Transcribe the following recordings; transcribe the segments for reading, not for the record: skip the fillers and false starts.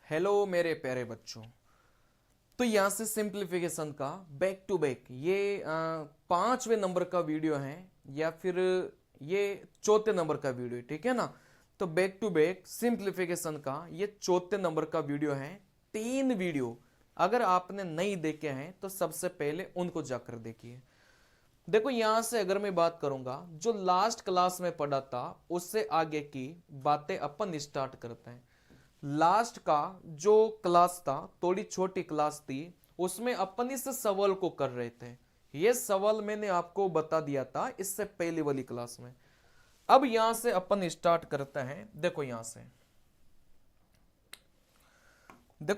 Hello मेरे प्यारे बच्चों। तो यहाँ से सिंप्लीफिकेशन का बैक टू बैक ये 5वें नंबर का वीडियो है या फिर ये चौथे नंबर का वीडियो, ठीक है ना। तो बैक टू बैक सिंप्लीफिकेशन का ये चौथे नंबर का वीडियो है। 3 वीडियो अगर आपने नहीं देखे हैं तो सबसे पहले उनको जाकर देखिए। देखो यहां से अगर मैं बात करूंगा जो लास्ट क्लास में पढ़ा था उससे आगे की बातें अपन स्टार्ट करते हैं। लास्ट का जो क्लास था थोड़ी छोटी क्लास थी, उसमें अपन इस सवाल को कर रहे थे। ये सवाल मैंने आपको बता दिया था इससे पहले वाली क्लास में। अब यहां से अपन स्टार्ट करते हैं। देखो यहां से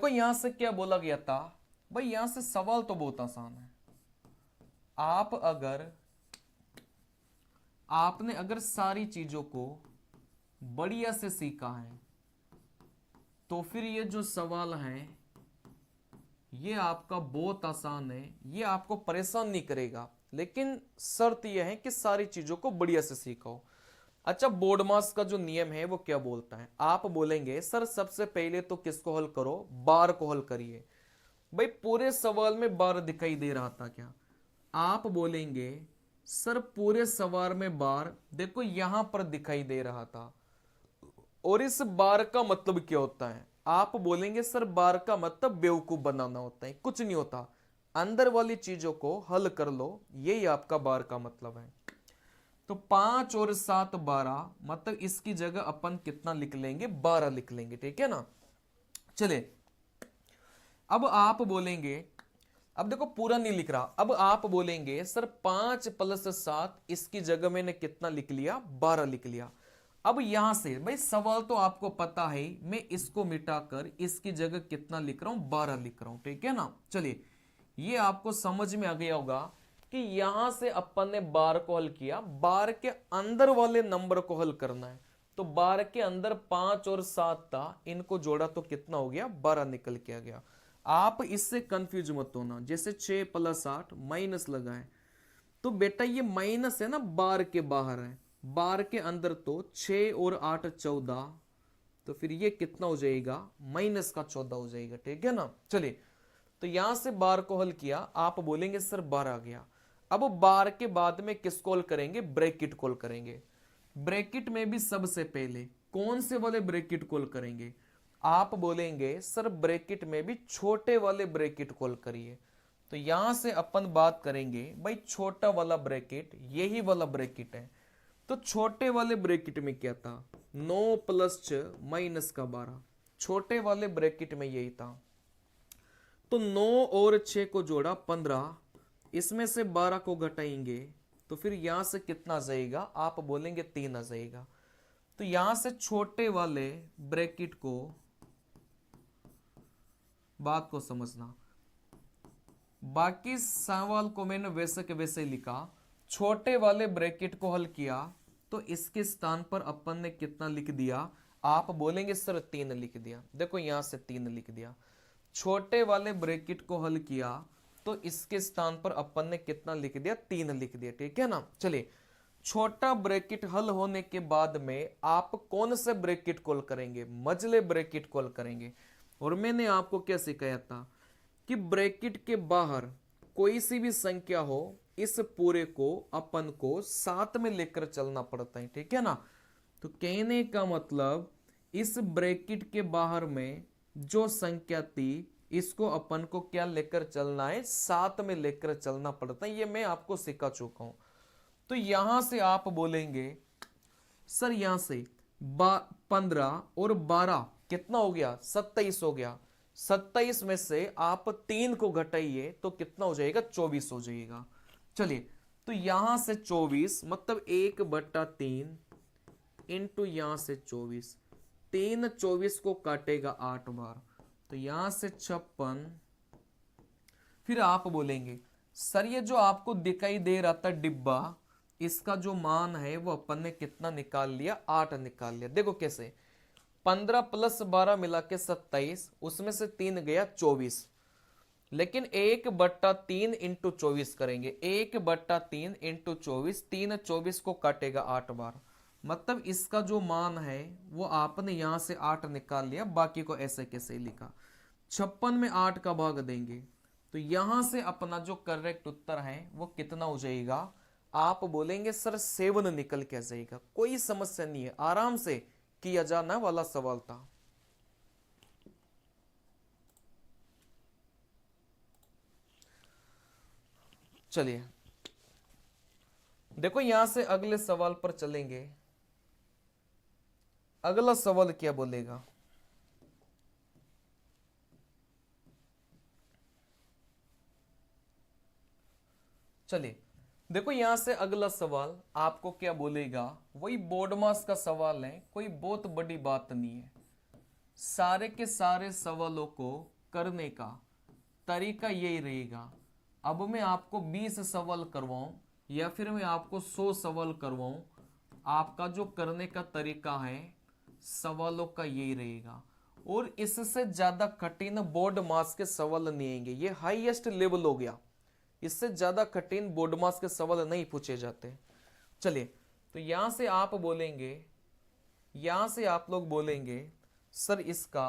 यहां से क्या बोला गया था भाई। यहां से सवाल तो बहुत आसान है। आप अगर आपने अगर सारी चीजों को बढ़िया से सीखा है तो फिर ये जो सवाल है ये आपका बहुत आसान है, ये आपको परेशान नहीं करेगा। लेकिन शर्त यह है कि सारी चीजों को बढ़िया से सीखो। अच्छा, बोर्ड मास का जो नियम है वो क्या बोलता है? आप बोलेंगे सर सबसे पहले तो किसको हल करो, बार को हल करिए। भाई पूरे सवाल में बार दिखाई दे रहा था क्या? आप बोलेंगे सर पूरे सवाल में बार देखो यहां पर दिखाई दे रहा था। और इस बार का मतलब क्या होता है? आप बोलेंगे सर बार का मतलब बेवकूफ बनाना होता है। कुछ नहीं होता, अंदर वाली चीजों को हल कर लो, यही आपका बार का मतलब है। तो 5 और 7 12, मतलब इसकी जगह अपन कितना लिख लेंगे? 12 लिख लेंगे, ठीक है ना। चले अब आप बोलेंगे, अब देखो पूरा नहीं लिख रहा, अब आप बोलेंगे सर 5 + 7, इसकी जगह मैंने कितना लिख लिया? 12 लिख लिया। अब यहां से भाई सवाल तो आपको पता है, मैं इसको मिटाकर इसकी जगह कितना लिख रहा हूं? 12 लिख रहा हूं, ठीक है ना। चलिए ये आपको समझ में आ गया होगा कि यहां से अपन ने बार को हल किया, बार के अंदर वाले नंबर को हल करना है। तो बार के अंदर 5 और 7 था, इनको जोड़ा तो कितना हो गया? 12 निकल के आ गया। आप इससे कंफ्यूज मत होना, जैसे 6 + 8 माइनस लगाए तो बेटा ये माइनस है ना, बार के बाहर है। बार के अंदर तो 6 और 8 14, तो फिर ये कितना हो जाएगा? -14 हो जाएगा, ठीक है ना। चलिए तो यहां से बार को हल किया, आप बोलेंगे सर बार आ गया। अब बार के बाद में किस कॉल करेंगे? ब्रैकेट कॉल करेंगे। ब्रैकेट में भी सबसे पहले कौन से वाले ब्रैकेट कॉल करेंगे? आप बोलेंगे सर ब्रैकेट में भी छोटे वाले ब्रैकेट कॉल करिए। तो यहां से अपन बात करेंगे भाई छोटा वाला ब्रैकेट, यही वाला ब्रैकेट है। तो छोटे वाले ब्रैकेट में क्या था? 9 + 6 -12, छोटे वाले ब्रैकेट में यही था। तो 9 और 6 को जोड़ा 15, इसमें से 12 को घटाएंगे तो फिर यहां से कितना आ जाएगा? आप बोलेंगे 3 आ जाएगा। तो यहां से छोटे वाले ब्रैकेट को, बात को समझना, बाकी सवाल को मैंने वैसे के वैसे ही लिखा। छोटे वाले ब्रैकेट को हल किया तो इसके स्थान पर अपन ने कितना लिख दिया? आप बोलेंगे सर 3 लिख दिया। देखो यहां से 3 लिख दिया। छोटे वाले ब्रैकेट को हल किया तो इसके स्थान पर अपन ने कितना लिख दिया? 3 लिख दिया, ठीक है ना। चलिए छोटा ब्रैकेट हल होने के बाद में आप कौन से ब्रैकेट कॉल करेंगे? मझले ब्रैकेट कॉल करेंगे। और मैंने आपको क्या सिखाया था कि ब्रैकेट के बाहर कोई सी भी संख्या हो, इस पूरे को अपन को साथ में लेकर चलना पड़ता है, ठीक है ना। तो कहने का मतलब इस ब्रैकेट के बाहर में जो संख्या थी इसको अपन को क्या लेकर चलना है? साथ में लेकर चलना पड़ता है। ये मैं आपको सिखा चुका हूं। तो यहां से आप बोलेंगे सर यहां से 15 और 12 कितना हो गया? 27 हो गया। 27 में से आप 3 को घटाइए तो कितना हो जाएगा? 24 हो जाएगा। चलिए तो यहां से 24 मतलब 1/3 इंटू यहां से 24, 3 24 को काटेगा 8 बार, तो यहां से 56। फिर आप बोलेंगे सर ये जो आपको दिखाई दे रहा था डिब्बा, इसका जो मान है वो अपन ने कितना निकाल लिया? 8 निकाल लिया। देखो कैसे, 15 + 12 मिला के 27, उसमें से 3 गया 24। लेकिन 1/3 इंटू 24 करेंगे, 1/3 इंटू 24, 3 24 को काटेगा 8 बार, मतलब इसका जो मान है वो आपने यहां से 8 निकाल लिया, बाकी को ऐसे कैसे लिखा। 56 में 8 का भाग देंगे तो यहां से अपना जो करेक्ट उत्तर है वो कितना हो जाएगा। आप बोलेंगे सर 7 निकल के आ जाएगा। कोई समस्या नहीं है, आराम से किया जाना वाला सवाल था। चलिए देखो यहां से अगले सवाल पर चलेंगे। अगला सवाल क्या बोलेगा, चलिए देखो यहां से अगला सवाल आपको क्या बोलेगा, वही बोर्ड मास का सवाल है, कोई बहुत बड़ी बात नहीं है। सारे के सारे सवालों को करने का तरीका यही रहेगा। अब मैं आपको 20 सवाल करवाऊं या फिर मैं आपको 100 सवाल करवाऊं, आपका जो करने का तरीका है सवालों का यही रहेगा। और इससे ज्यादा कठिन बोर्ड मास के सवाल नहीं आएंगे, ये हाईएस्ट लेवल हो गया। इससे ज्यादा कठिन बोर्ड मास के सवाल नहीं पूछे जाते। चलिए तो यहां से आप बोलेंगे, यहां से आप लोग बोलेंगे सर इसका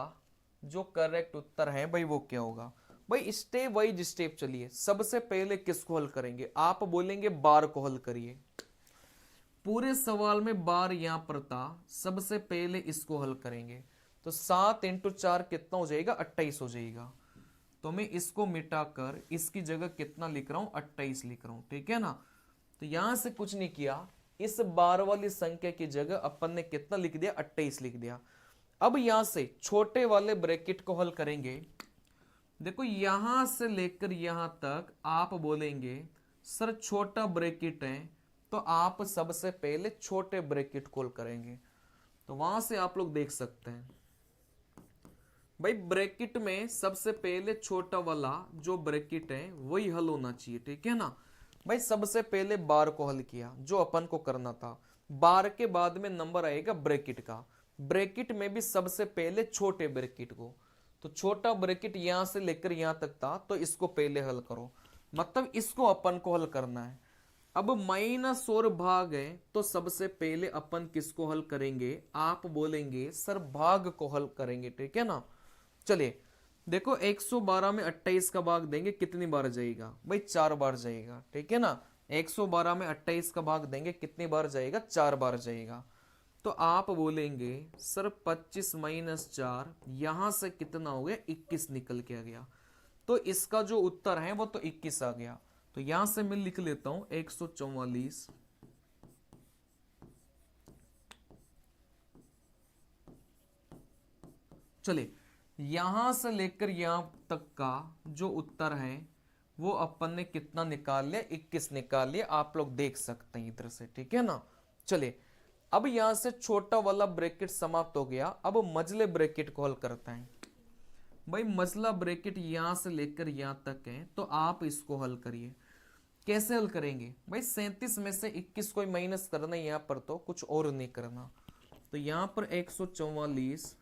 जो करेक्ट उत्तर है भाई वो क्या होगा। भाई स्टेप वाइज स्टेप चलिए, सबसे पहले किसको हल करेंगे, आप बोलेंगे बार को हल करिए। पूरे सवाल में बार यहां पर था, सबसे पहले इसको हल करेंगे तो 7 × 4 कितना हो जाएगा, 28 हो जाएगा। तो मैं इसको मिटाकर इसकी जगह कितना लिख रहा हूं, 28 लिख रहा हूं, ठीक है ना। तो यहां से कुछ नहीं किया, इस बार वाली संख्या की जगह अपन ने कितना लिख दिया, 28 लिख दिया। अब यहां से छोटे वाले ब्रैकेट को हल करेंगे। देखो यहां से लेकर यहां तक आप बोलेंगे सर छोटा ब्रैकेट है, तो आप सबसे पहले छोटे ब्रैकेट को हल करेंगे। तो वहां से आप लोग देख सकते हैं भाई ब्रैकेट में सबसे पहले छोटा वाला जो ब्रैकेट है वही हल होना चाहिए, ठीक है ना। भाई सबसे पहले बार को हल किया जो अपन को करना था, बार के बाद में नंबर आएगा ब्रैकेट का, ब्रैकेट में भी सबसे पहले छोटे ब्रैकेट को। तो छोटा ब्रैकेट यहां से लेकर यहां तक था तो इसको पहले हल करो, मतलब इसको अपन को हल करना है। अब माइनस और भाग है तो सबसे पहले अपन किसको हल करेंगे, आप बोलेंगे सर भाग को हल करेंगे, ठीक है ना। चलिए देखो 112 में 28 का भाग देंगे कितनी बार जाएगा, भाई 4 बार जाएगा, ठीक है ना। 112 में 28 का भाग देंगे कितनी बार जाएगा, 4 बार जाएगा। तो आप बोलेंगे सर 25 - 4 यहां से कितना हो गया, 21 निकल के आ गया। तो इसका जो उत्तर है वो तो 21 आ गया। तो यहां से मैं लिख लेता हूं 144। चलिए यहां से लेकर यहां तक का जो उत्तर है वो अपन ने कितना निकाल लिया, 21 निकाल लिया, आप लोग देख सकते हैं इधर से, ठीक है ना। चलिए अब यहां से छोटा वाला ब्रैकेट समाप्त हो गया, अब मझले ब्रैकेट को हल करते हैं। भाई मझला ब्रैकेट यहां से लेकर यहां तक है तो आप इसको हल करिए। कैसे हल करेंगे, भाई 37 में से 21 को माइनस करना है, यहां पर तो कुछ और नहीं करना। तो यहां पर 144,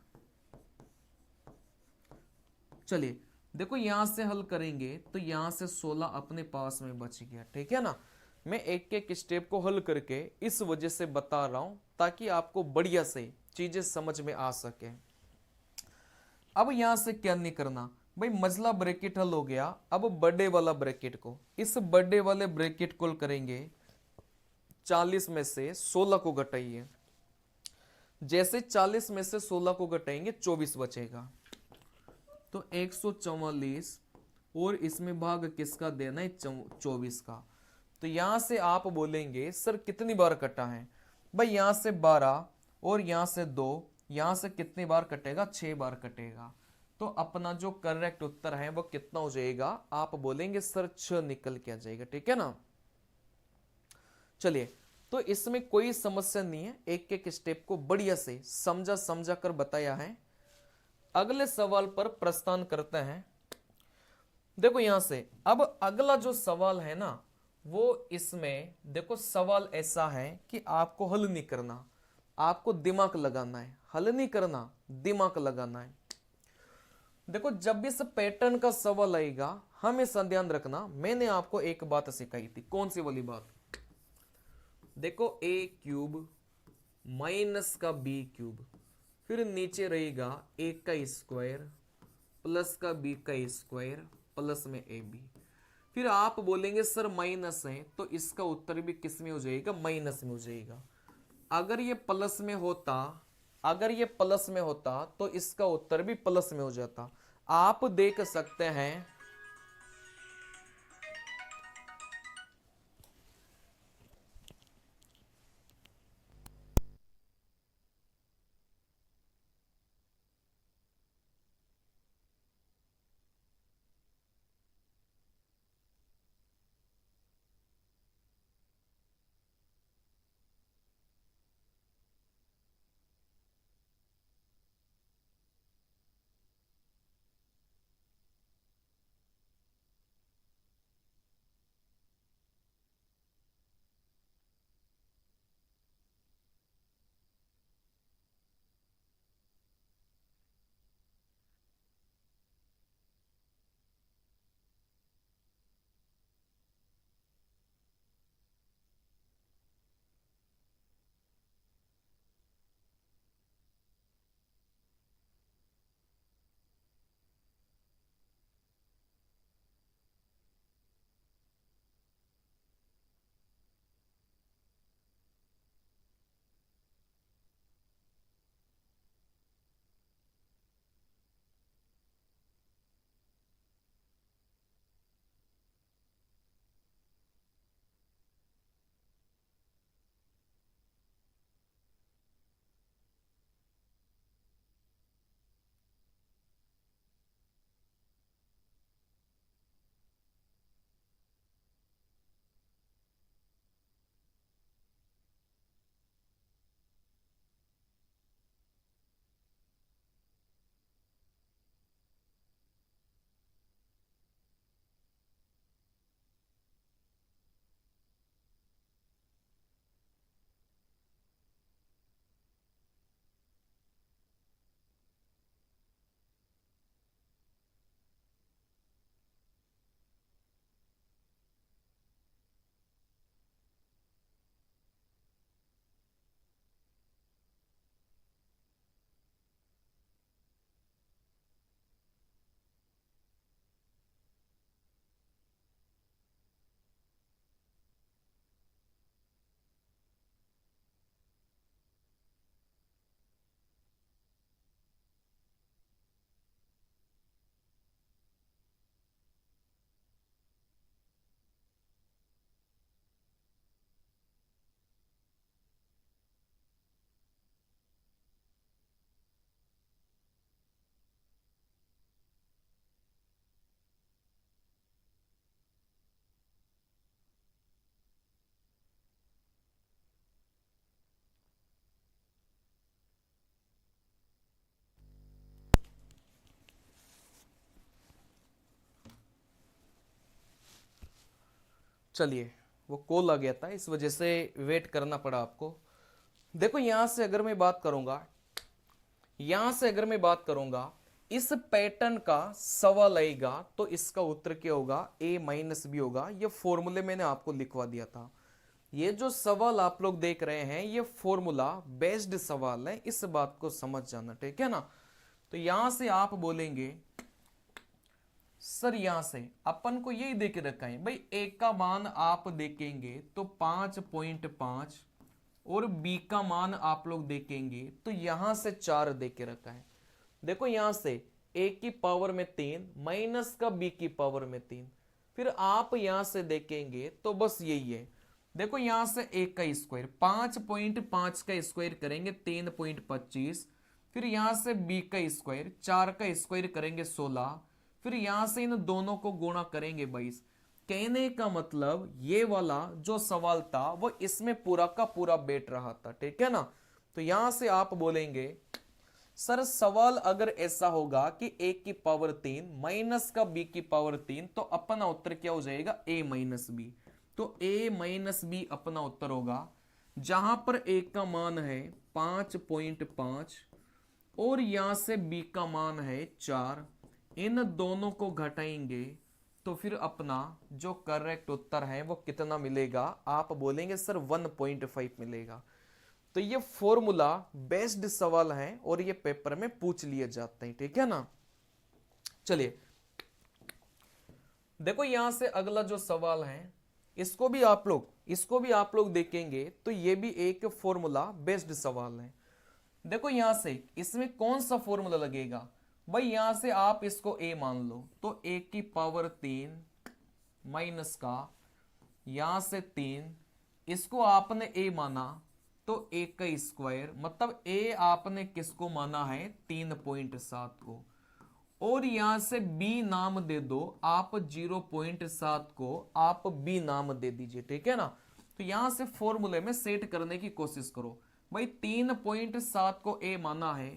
चलिए देखो यहां से हल करेंगे तो यहां से 16 अपने पास में बच गया, ठीक है ना। मैं एक एक स्टेप को हल करके इस वजह से बता रहा हूं ताकि आपको बढ़िया से चीजें समझ में आ सके। अब यहां से क्या नहीं करना, भाई मझला ब्रैकेट हल हो गया, अब बड़े वाला ब्रैकेट को, इस बड़े वाले ब्रैकेट को करेंगे। 40 में से 16 को घटाइए, जैसे 40 में से 16 को घटाएंगे 24 बचेगा। तो 144 और इसमें भाग किसका देना है, 24 का। तो यहां से आप बोलेंगे सर कितनी बार कटा है, भाई यहां से 12 और यहां से 2, यहां से कितनी बार कटेगा, 6 बार कटेगा। तो अपना जो करेक्ट उत्तर है वो कितना हो जाएगा, आप बोलेंगे सर 6 निकल के आ जाएगा, ठीक है ना। चलिए तो इसमें कोई समस्या नहीं है, एक एक स्टेप को बढ़िया से समझा कर बताया है। अगले सवाल पर प्रस्थान करते हैं। देखो यहां से अब अगला जो सवाल है ना वो इसमें देखो सवाल ऐसा है कि आपको हल नहीं करना, आपको दिमाग लगाना है, हल नहीं करना दिमाग लगाना है। देखो जब भी इस पैटर्न का सवाल आएगा हमेशा ध्यान रखना, मैंने आपको एक बात सिखाई थी, कौन सी वाली बात, देखो a³ माइनस का बी क्यूब, फिर नीचे रहेगा ए का स्क्वायर प्लस का बी का स्क्वायर प्लस में ए बी। फिर आप बोलेंगे सर माइनस है तो इसका उत्तर भी किस में हो जाएगा, माइनस में हो जाएगा। अगर ये प्लस में होता, अगर ये प्लस में होता तो इसका उत्तर भी प्लस में हो जाता। आप देख सकते हैं चलिए वो कॉल आ गया था इस वजह से वेट करना पड़ा आपको। देखो यहां से अगर मैं बात करूंगा, यहां से अगर मैं बात करूंगा इस पैटर्न का सवाल आएगा तो इसका उत्तर क्या होगा, ए माइनस बी होगा। ये फॉर्मूले मैंने आपको लिखवा दिया था। ये जो सवाल आप लोग देख रहे हैं ये फॉर्मूला बेस्ड सवाल है, इस बात को समझ जाना, ठीक है ना। तो यहां से आप बोलेंगे सर यहां से अपन को यही देके रखा है भाई, ए का मान आप देखेंगे तो 5.5 और बी का मान आप लोग देखेंगे तो यहां से 4 देके रखा है। देखो यहां से ए की पावर में 3 माइनस का बी की पावर में 3, फिर आप यहां से देखेंगे तो बस यही है। देखो यहां से ए का स्क्वायर 5.5 का स्क्वायर करेंगे 3.25, फिर यहां से बी का स्क्वायर 4 का स्क्वायर करेंगे 16, फिर यहां से इन दोनों को गुणा करेंगे 22। कहने का मतलब ये वाला जो सवाल था वो इसमें पूरा का पूरा बैठ रहा था, ठीक है ना। तो यहां से आप बोलेंगे सर सवाल अगर ऐसा होगा कि ए की पावर 3 माइनस का बी की पावर 3 तो अपना उत्तर क्या हो जाएगा, ए माइनस बी। तो ए माइनस बी अपना उत्तर होगा, जहां पर ए का मान है 5.5 और यहां से बी का मान है 4, इन दोनों को घटाएंगे तो फिर अपना जो करेक्ट उत्तर है वो कितना मिलेगा, आप बोलेंगे सर 1.5 मिलेगा। तो तो ये फॉर्मूला बेस्ड सवाल है और ये पेपर में पूछ लिए जाते हैं, ठीक है ना। चलिए देखो यहां से अगला जो सवाल है इसको भी आप लोग देखेंगे तो ये भी एक फॉर्मूला बेस्ड सवाल है। देखो यहां से इसमें कौन सा फॉर्मूला लगेगा भाई, यहां से आप इसको a मान लो तो a की पावर 3 माइनस का यहां से 3, इसको आपने a माना तो a का स्क्वायर, मतलब a आपने किसको माना है 3.7 को, और यहां से b नाम दे दो आप 0.7 को आप b नाम दे दीजिए, ठीक है ना। तो यहां से फॉर्मूले में सेट करने की कोशिश करो भाई, 3.7 को a माना है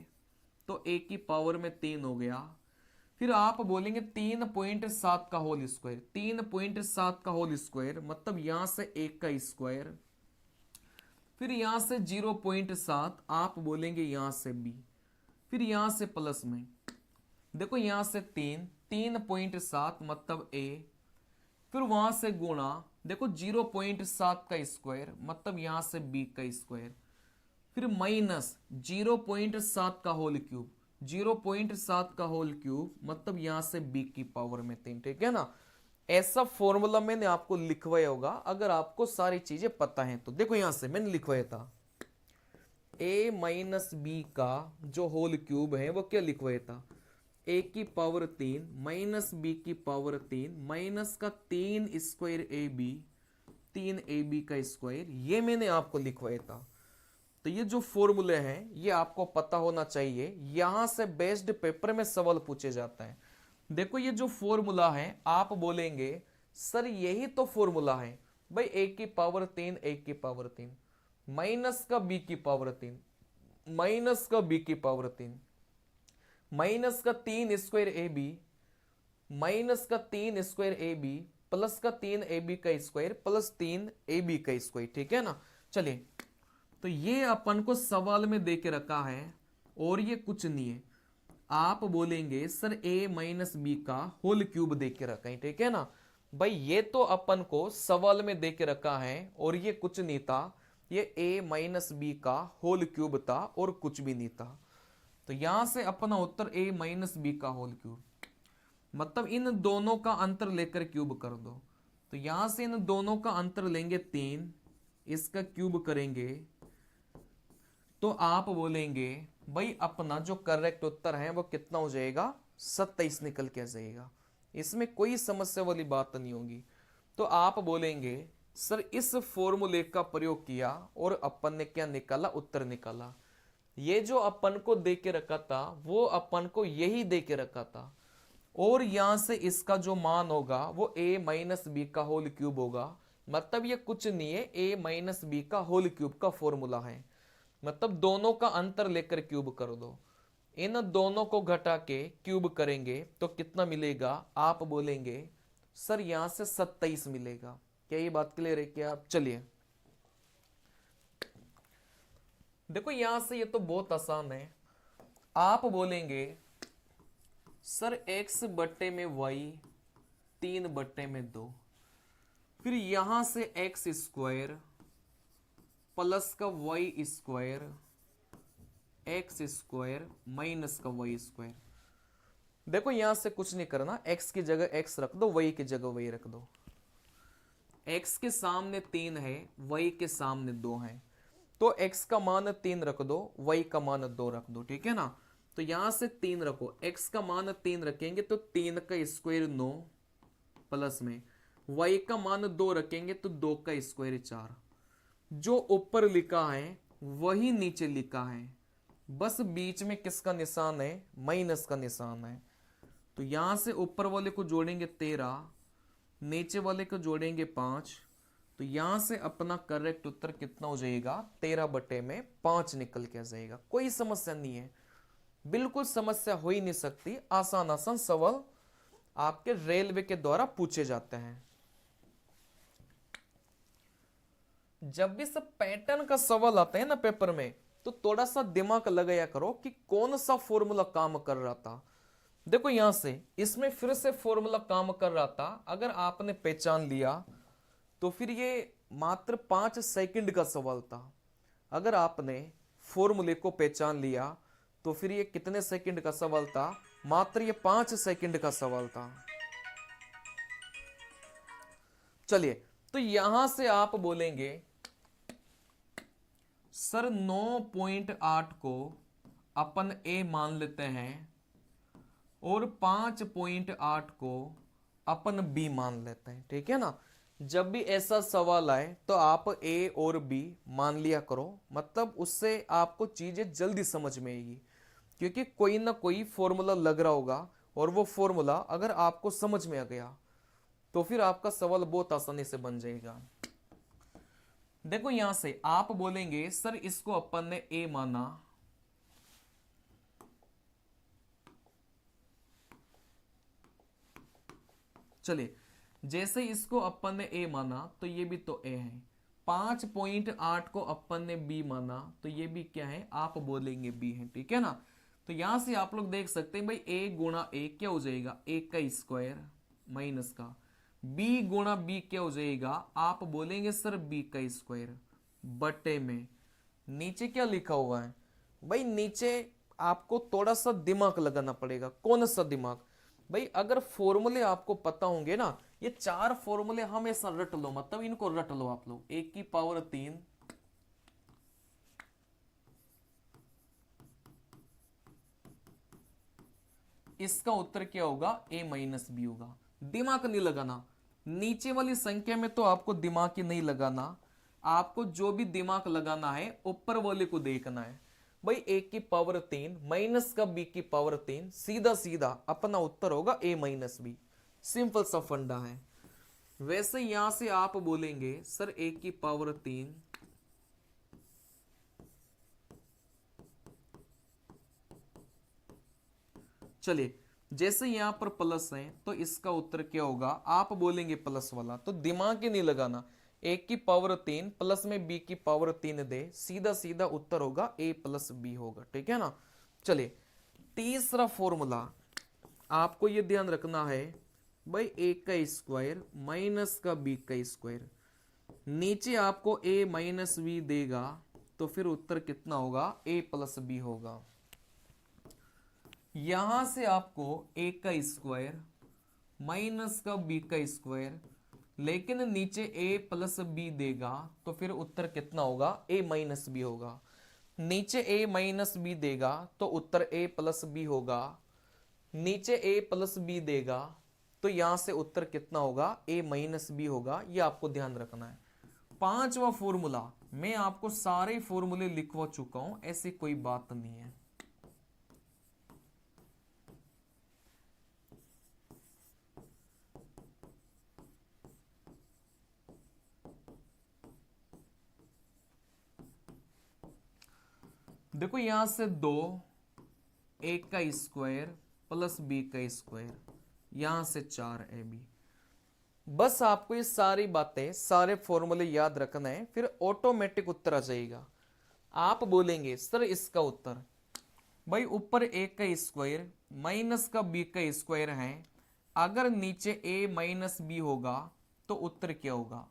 तो a की पावर में 3 हो गया, फिर आप बोलेंगे 3.7 का होल स्क्वायर, 3.7 का होल स्क्वायर मतलब यहां से 1 का स्क्वायर, फिर यहां से 0.7 आप बोलेंगे यहां से b, फिर यहां से प्लस में देखो यहां से 3.7 मतलब a, फिर वहां से गुणा देखो 0.7 का स्क्वायर मतलब यहां से b का स्क्वायर, फिर माइनस 0.7 का होल क्यूब, 0.7 का होल क्यूब मतलब यहां से b की पावर में 3, ठीक है ना। ऐसा फॉर्मूला मैंने आपको लिखवाया होगा अगर आपको सारी चीजें पता है तो। देखो यहां से मैंने लिखवाया था a माइनस बी का जो होल क्यूब है वो क्या लिखवाया था, a की पावर 3 माइनस बी की पावर 3 माइनस का 3 स्क्वायर ab, 3ab का स्क्वायर, ये मैंने आपको लिखवाया था। तो ये जो फॉर्मूले हैं ये आपको पता होना चाहिए, यहां से बेस्ड पेपर में सवाल पूछे जाता है। देखो ये जो फॉर्मूला है आप बोलेंगे सर यही तो फॉर्मूला है भाई, a की पावर 3 a की पावर 3 माइनस का b की पावर 3 माइनस का b की पावर 3 माइनस का 3 स्क्वायर ab माइनस का 3 स्क्वायर ab प्लस का 3 ab का स्क्वायर प्लस 3 ab का स्क्वायर, ठीक है ना। चलिए तो ये अपन को सवाल में दे के रखा है और ये कुछ नहीं है, आप बोलेंगे सर a माइनस बी का होल क्यूब दे के रखा है, ठीक है ना भाई। ये तो अपन को सवाल में दे के रखा है और ये कुछ नहीं था, ये a माइनस बी का होल क्यूब था और कुछ भी नहीं था। तो यहां से अपना उत्तर a माइनस बी का होल क्यूब, मतलब इन दोनों का अंतर लेकर क्यूब कर दो। तो यहां से इन दोनों का अंतर लेंगे 3, इसका क्यूब करेंगे तो आप बोलेंगे भाई अपना जो करेक्ट उत्तर है वो कितना हो जाएगा, 27 निकल के आ जाएगा। इसमें कोई समस्या वाली बात नहीं होगी। तो आप बोलेंगे सर इस फॉर्मूले का प्रयोग किया और अपन ने क्या निकाला, उत्तर निकाला। ये जो अपन को दे के रखा था वो अपन को यही दे के रखा था, और यहां से इसका जो मान होगा वो a माइनस बी का होल क्यूब होगा, मतलब ये कुछ नहीं है a माइनस बी का होल क्यूब का फॉर्मूला है, मतलब दोनों का अंतर लेकर क्यूब कर दो। इन दोनों को घटा के क्यूब करेंगे तो कितना मिलेगा, आप बोलेंगे सर यहां से 27 मिलेगा। क्या ये बात क्लियर है क्या। चलिए देखो यहां से ये तो बहुत आसान है, आप बोलेंगे सर x बट्टे में y 3 बट्टे में 2, फिर यहां से x स्क्वायर प्लस का y square x square minus का y स्क्वायर। देखो यहां से कुछ नहीं करना, x की जगह x रख दो, y की जगह y रख दो। x के सामने 3 है, y के सामने 2 है, तो x का मान 3 रख दो, y का मान 2 रख दो, ठीक है ना। तो यहां से 3 रखो, x का मान 3 रखेंगे तो 3 का स्क्वायर 9 प्लस में y का मान 2 रखेंगे तो 2 का स्क्वायर 4। जो ऊपर लिखा है वही नीचे लिखा है, बस बीच में किसका निशान है, माइनस का निशान है। तो यहां से ऊपर वाले को जोड़ेंगे 13, नीचे वाले को जोड़ेंगे 5, तो यहां से अपना करेक्ट उत्तर कितना हो जाएगा, 13 बटे में 5 निकल के आ जाएगा। कोई समस्या नहीं है, बिल्कुल समस्या हो ही नहीं सकती। आसान आसान सवाल आपके रेलवे के द्वारा पूछे जाते हैं। जब भी सब पैटर्न का सवाल आता है ना पेपर में, तो थोड़ा सा दिमाग लगाया करो कि कौन सा फॉर्मूला काम कर रहा था। देखो यहां से इसमें फिर से फॉर्मूला काम कर रहा था, अगर आपने पहचान लिया तो फिर ये मात्र 5 सेकंड का सवाल था। अगर आपने फॉर्मूले को पहचान लिया तो फिर ये कितने सेकंड का सवाल था? मात्र ये 5 सेकंड का सवाल था। चलिए, तो यहां से आप बोलेंगे सर 9.8 को अपन ए मान लेते हैं और 5.8 को अपन बी मान लेते हैं, ठीक है ना। जब भी ऐसा सवाल आए तो आप ए और बी मान लिया करो, मतलब उससे आपको चीजें जल्दी समझ में आएगी, क्योंकि कोई ना कोई फॉर्मूला लग रहा होगा और वो फॉर्मूला अगर आपको समझ में आ गया तो फिर आपका सवाल बहुत आसानी से बन जाएगा। देखो यहां से आप बोलेंगे सर इसको अपन ने ए माना, चलिए जैसे इसको अपन ने ए माना तो ये भी तो ए है। 5.8 को अपन ने बी माना तो ये भी क्या है? आप बोलेंगे बी है, ठीक है ना। तो यहां से आप लोग देख सकते हैं भाई ए गुणा ए क्या हो जाएगा? ए का स्क्वायर माइनस का बी गुणा बी क्या हो जाएगा? आप बोलेंगे सर बी का स्क्वायर बटे में नीचे क्या लिखा हुआ है भाई? नीचे आपको थोड़ा सा दिमाग लगाना पड़ेगा। कौन सा दिमाग भाई? अगर फॉर्मूले आपको पता होंगे ना, ये 4 फॉर्मूले हमेशा रट लो, मतलब इनको रट लो आप लोग। 1 की पावर 3 इसका उत्तर क्या होगा? a माइनस बी होगा। दिमाग नहीं लगाना, नीचे वाली संख्या में तो आपको दिमाग ही नहीं लगाना, आपको जो भी दिमाग लगाना है ऊपर वाले को देखना है। भाई 1 की पावर 3 माइनस का b की पावर 3, सीधा सीधा अपना उत्तर होगा a माइनस बी। सिंपल सा फंडा है। वैसे यहां से आप बोलेंगे सर 1 की पावर 3 चलिए जैसे यहां पर प्लस है तो इसका उत्तर क्या होगा? आप बोलेंगे प्लस वाला, तो दिमाग ही नहीं लगाना। 1 की पावर 3 प्लस में b की पावर 3 दे, सीधा सीधा उत्तर होगा a प्लस बी होगा, ठीक है ना। चलिए तीसरा फॉर्मूला आपको ये ध्यान रखना है भाई, a का स्क्वायर माइनस का b का स्क्वायर, नीचे आपको a माइनस बी देगा तो फिर उत्तर कितना होगा? a प्लस बी होगा। यहां से आपको a का स्क्वायर माइनस का b का स्क्वायर, लेकिन नीचे a प्लस बी देगा तो फिर उत्तर कितना होगा? a माइनस बी होगा। नीचे a माइनस बी देगा तो उत्तर a प्लस बी होगा। नीचे a प्लस बी देगा तो यहां से उत्तर कितना होगा? a माइनस बी होगा। ये आपको ध्यान रखना है। 5वां फॉर्मूला मैं आपको सारे फॉर्मूले लिखवा चुका हूं, ऐसी कोई बात नहीं है। देखो यहां से 2 a का स्क्वायर प्लस b का स्क्वायर, यहां से 4ab। बस आपको ये सारी बातें, सारे फॉर्मूले याद रखना है, फिर ऑटोमेटिक उत्तर आ जाएगा। आप बोलेंगे सर इसका उत्तर भाई ऊपर a का स्क्वायर माइनस का b का स्क्वायर है, अगर नीचे a माइनस बी होगा तो उत्तर क्या होगा?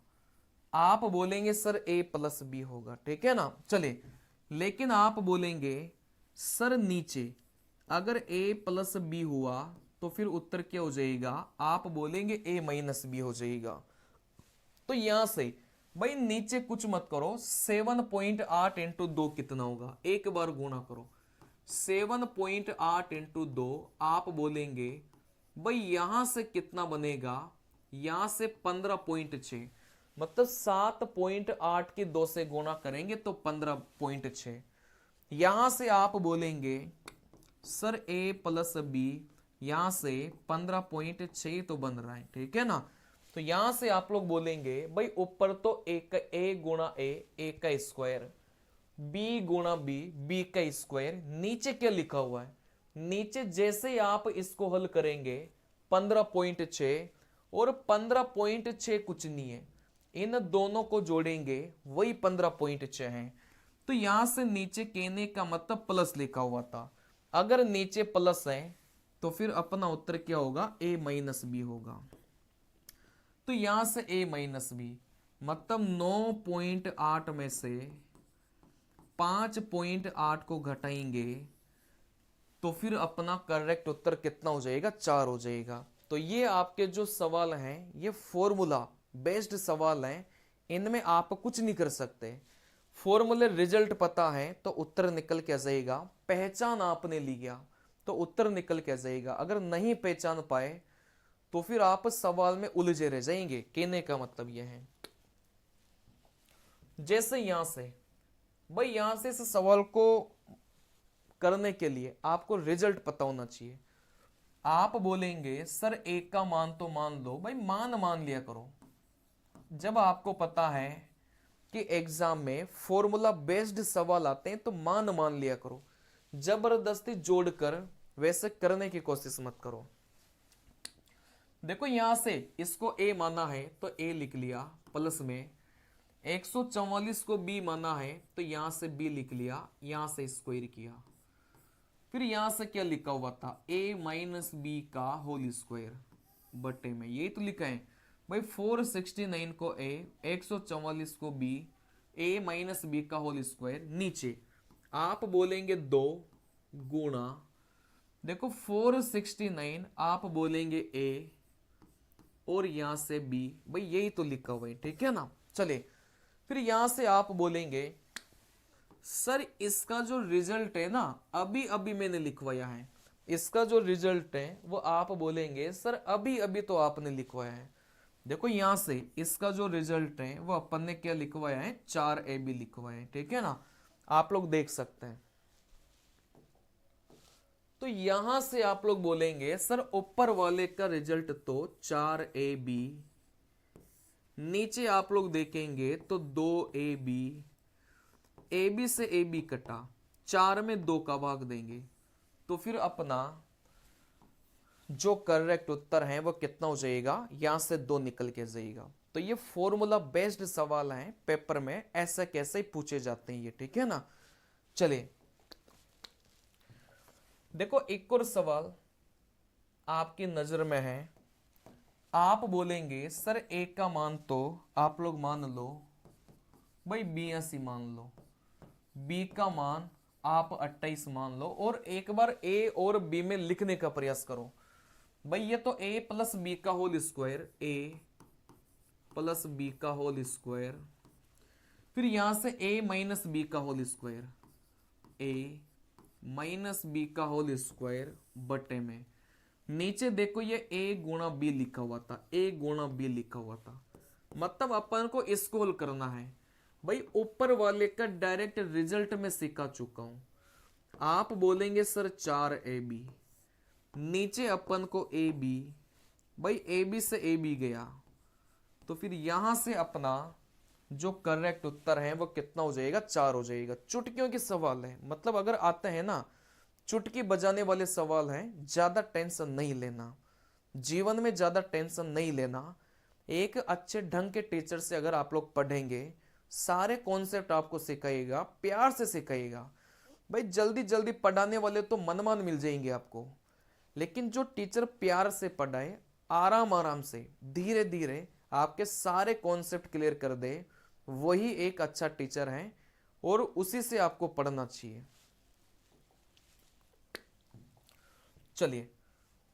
आप बोलेंगे सर a प्लस बी होगा, ठीक है ना। चलिए लेकिन आप बोलेंगे सर नीचे अगर a प्लस बी हुआ तो फिर उत्तर क्या हो जाएगा? आप बोलेंगे a माइनस बी हो जाएगा। तो यहां से भाई नीचे कुछ मत करो, 7.8 इंटू 2 कितना होगा? एक बार गुणा करो। 7.8 इंटू 2 आप बोलेंगे भाई यहां से कितना बनेगा? यहां से 15.6, मतलब 7.8 की 2 से गुणा करेंगे तो 15.6। यहां से आप बोलेंगे सर a प्लस बी, यहां से 15.6 तो बन रहा है, ठीक है ना। तो यहां से आप लोग बोलेंगे भाई ऊपर तो a गुणा a का स्क्वायर, b गुणा b का स्क्वायर, नीचे क्या लिखा हुआ है? नीचे जैसे आप इसको हल करेंगे 15.6 और 15.6 कुछ नहीं है, इन दोनों को जोड़ेंगे वही 15.6 है। तो यहां से नीचे कहने का मतलब प्लस लिखा हुआ था, अगर नीचे प्लस है तो फिर अपना उत्तर क्या होगा? a माइनस बी होगा। तो यहां से a माइनस बी मतलब 9.8 में से 5.8 को घटाएंगे तो फिर अपना करेक्ट उत्तर कितना हो जाएगा, 4 हो जाएगा। तो ये आपके जो सवाल हैं ये फॉर्मूला बेस्ड सवाल हैं, इनमें आप कुछ नहीं कर सकते। फॉर्मूले रिजल्ट पता है तो उत्तर निकल के आ जाएगा, पहचान आपने लिया तो उत्तर निकल के आ जाएगा। अगर नहीं पहचान पाए तो फिर आप सवाल में उलझे रह जाएंगे। कहने का मतलब यह है, जैसे यहां से भाई, यहां से इस सवाल को करने के लिए आपको रिजल्ट पता होना चाहिए। आप बोलेंगे सर एक का मान तो मान लो, भाई मान लिया करो। जब आपको पता है कि एग्जाम में फॉर्मूला बेस्ड सवाल आते हैं तो मान लिया करो। जबरदस्ती जोड़कर वैसे करने की कोशिश मत करो। देखो यहां से इसको ए माना है तो ए लिख लिया, प्लस में 144 को बी माना है तो यहां से बी लिख लिया, यहां से स्क्वायर किया। फिर यहां से क्या लिखा हुआ था, a माइनस बी का होल स्क्वायर बटे में, यही तो लिखा है भाई। 469 को a, 144 को b, a माइनस बी का होल स्क्वायर। नीचे आप बोलेंगे 2 गुणा, देखो 469 आप बोलेंगे a और यहां से b, भाई यही तो लिखा हुआ है, ठीक है ना। चले फिर यहां से आप बोलेंगे सर इसका जो रिजल्ट है ना, अभी अभी मैंने लिखवाया है, इसका जो रिजल्ट है वो आप बोलेंगे सर अभी अभी तो आपने लिखवाया है। देखो यहां से इसका जो रिजल्ट है वो अपन ने क्या लिखवाया है, 4ab लिखवाया है, ठीक है ना। आप लोग देख सकते हैं। तो यहां से आप लोग बोलेंगे सर ऊपर वाले का रिजल्ट तो 4ab, नीचे आप लोग देखेंगे तो 2ab, ए बी से ए बी कटा, 4 में 2 का भाग देंगे तो फिर अपना जो करेक्ट उत्तर है वो कितना हो जाएगा, यहां से 2 निकल के जाएगा। तो ये फॉर्मूला बेस्ड सवाल है, पेपर में ऐसा कैसे पूछे जाते हैं ये, ठीक है ना। चलिए देखो एक और सवाल आपकी नजर में है। आप बोलेंगे सर ए का मान तो आप लोग मान लो भाई 82 मान लो, b का मान आप 28 मान लो, और एक बार a और b में लिखने का प्रयास करो। भाई ये तो a प्लस बी का whole square, a plus B का होल स्क्वायर, फिर यहां से a माइनस बी का whole square, a minus B का होल स्क्वायर बटे में, नीचे देखो ये a गुणा b लिखा हुआ था, a गुणा b लिखा हुआ था, मतलब अपन को इसको हल करना है। भाई ऊपर वाले का डायरेक्ट रिजल्ट में सिखा चुका हूं। आप बोलेंगे सर 4ab, नीचे अपन को ab, भाई ab से ab गया तो फिर यहां से अपना जो करेक्ट उत्तर है वो कितना हो जाएगा, 4 हो जाएगा। चुटकियों के सवाल है, मतलब अगर आते हैं ना चुटकी बजाने वाले सवाल हैं, ज्यादा टेंशन नहीं लेना, जीवन में ज्यादा टेंशन नहीं लेना। एक अच्छे ढंग के टीचर से अगर आप लोग पढ़ेंगे, सारे कॉन्सेप्ट आपको सिखाएगा, प्यार से सिखाएगा। भाई जल्दी जल्दी पढ़ाने वाले तो मनमान मिल जाएंगे आपको, लेकिन जो टीचर प्यार से पढ़ाए, आराम आराम से धीरे धीरे आपके सारे कॉन्सेप्ट क्लियर कर दे, वही एक अच्छा टीचर है और उसी से आपको पढ़ना चाहिए। चलिए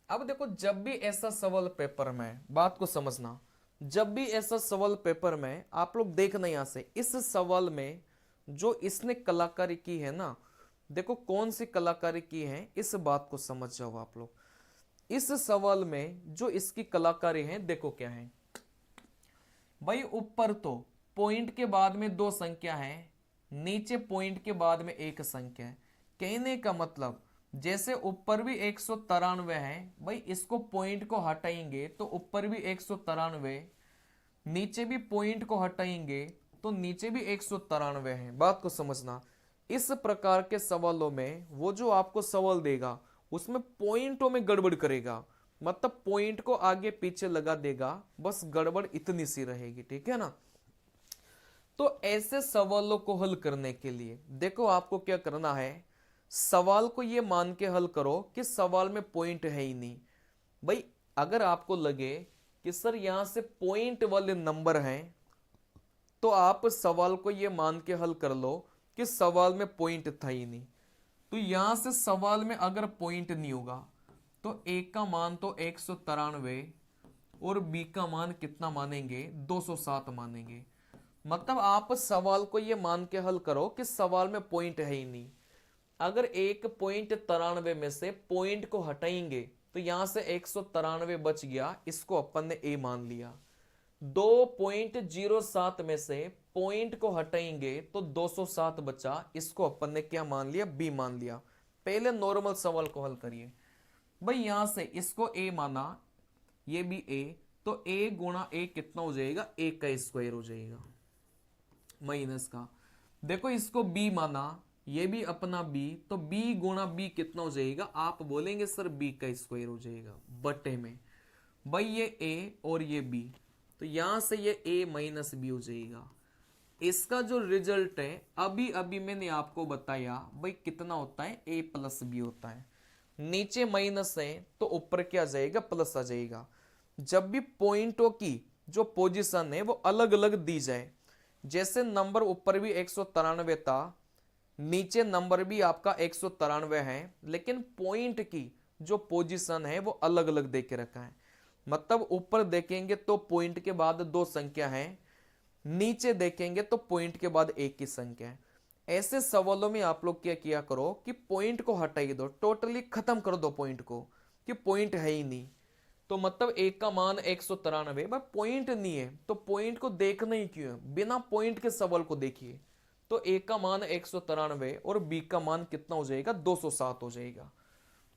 अब देखो, जब भी ऐसा सवाल पेपर में, बात को समझना, जब भी ऐसा सवाल पेपर में आप लोग देखना यहां से, इस सवाल में जो इसने कलाकारी की है ना, देखो कौन सी कलाकारी की है, इस बात को समझ जाओ आप लोग। इस सवाल में जो इसकी कलाकारी है देखो क्या है। भाई ऊपर तो पॉइंट के बाद में 2 संख्या है, नीचे पॉइंट के बाद में 1 संख्या है। कहने का मतलब जैसे ऊपर भी 193 है, भाई इसको पॉइंट को हटाएंगे तो ऊपर भी 193, नीचे भी पॉइंट को हटाएंगे तो नीचे भी 193 है। बात को समझना, इस प्रकार के सवालों में वो जो आपको सवाल देगा उसमें पॉइंटों में गड़बड़ करेगा, मतलब पॉइंट को आगे पीछे लगा देगा, बस गड़बड़ इतनी सी रहेगी, ठीक है ना। तो ऐसे सवालों को हल करने के लिए देखो आपको क्या करना है, सवाल को ये मान के हल करो कि सवाल में पॉइंट है ही नहीं। भाई अगर आपको लगे कि सर यहां से पॉइंट वाले नंबर हैं, तो आप सवाल को ये मान के हल कर लो कि सवाल में पॉइंट था ही नहीं। तो यहां से सवाल में अगर पॉइंट नहीं होगा तो a का मान तो 193 और b का मान कितना मानेंगे, 207 मानेंगे। मतलब आप सवाल को ये मान के हल करो कि सवाल में पॉइंट है ही नहीं। अगर एक पॉइंट 93 में से पॉइंट को हटाएंगे तो यहां से 193 बच गया, इसको अपन ने a मान लिया। 2.07 में से पॉइंट को हटाएंगे तो 207 बचा, इसको अपन ने क्या मान लिया, b मान लिया। पहले नॉर्मल सवाल को हल करिए भाई। यहां से इसको a माना, ये भी a, तो a गुणा a कितना हो जाएगा, a का स्क्वायर हो जाएगा माइनस का। देखो इसको b माना, ये भी अपना b, तो b गुणा b कितना हो जाएगा, आप बोलेंगे सर b का स्क्वायर हो जाएगा बटे में भाई ये a और ये b, तो यहां से ये a माइनस b हो जाएगा। इसका जो रिजल्ट है अभी अभी मैंने आपको बताया भाई कितना होता है, a प्लस b होता है। नीचे माइनस है तो ऊपर क्या आ जाएगा, प्लस आ जाएगा। जब भी पॉइंटों की जो पोजीशन है वो अलग अलग दी जाए, जैसे नंबर ऊपर भी 193 था, नीचे नंबर भी आपका 193 है, लेकिन पॉइंट की जो पोजीशन है वो अलग अलग दे के रखा है। मतलब ऊपर देखेंगे तो पॉइंट के बाद 2 संख्या है, नीचे देखेंगे तो पॉइंट के बाद 1 की संख्या है। ऐसे सवालों में आप लोग क्या किया करो कि पॉइंट को हटाई दो, टोटली खत्म कर दो पॉइंट को, कि पॉइंट है ही नहीं। तो मतलब एक का मान 193, भाई पॉइंट नहीं है तो पॉइंट को देखना ही क्यों है, बिना पॉइंट के सवाल को देखिए। तो एक का मान 193 और बी का मान कितना हो जाएगा, 207 हो जाएगा।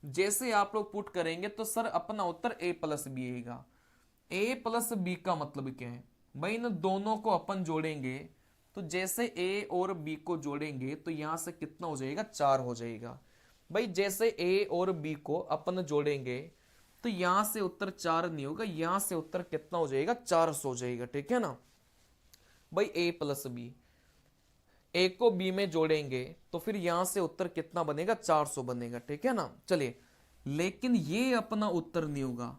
जैसे आप लोग पुट करेंगे तो सर अपना उत्तर a प्लस बी आएगा। a प्लस बी का मतलब क्या है भाई, इन दोनों को अपन जोड़ेंगे तो जैसे a और b को जोड़ेंगे तो यहां से कितना हो जाएगा, 4 हो जाएगा। भाई जैसे a और b को अपन जोड़ेंगे तो यहां से उत्तर 4 नहीं होगा, यहां से उत्तर कितना हो जाएगा, 400 हो जाएगा, ठीक है ना भाई। a प्लस बी, ए को बी में जोड़ेंगे तो फिर यहां से उत्तर कितना बनेगा, 400 बनेगा, ठीक है ना। चलिए, लेकिन ये अपना उत्तर नहीं होगा,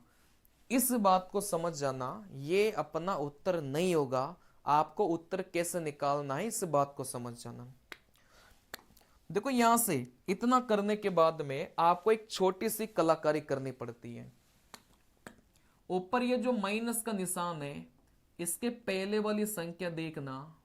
इस बात को समझ जाना, ये अपना उत्तर नहीं होगा। आपको उत्तर कैसे निकालना है इस बात को समझ जाना। देखो यहां से इतना करने के बाद में आपको एक छोटी सी कलाकारी करनी पड़ती है। ऊपर ये जो माइनस का निशान है इसके पहले वाली संख्या देखना,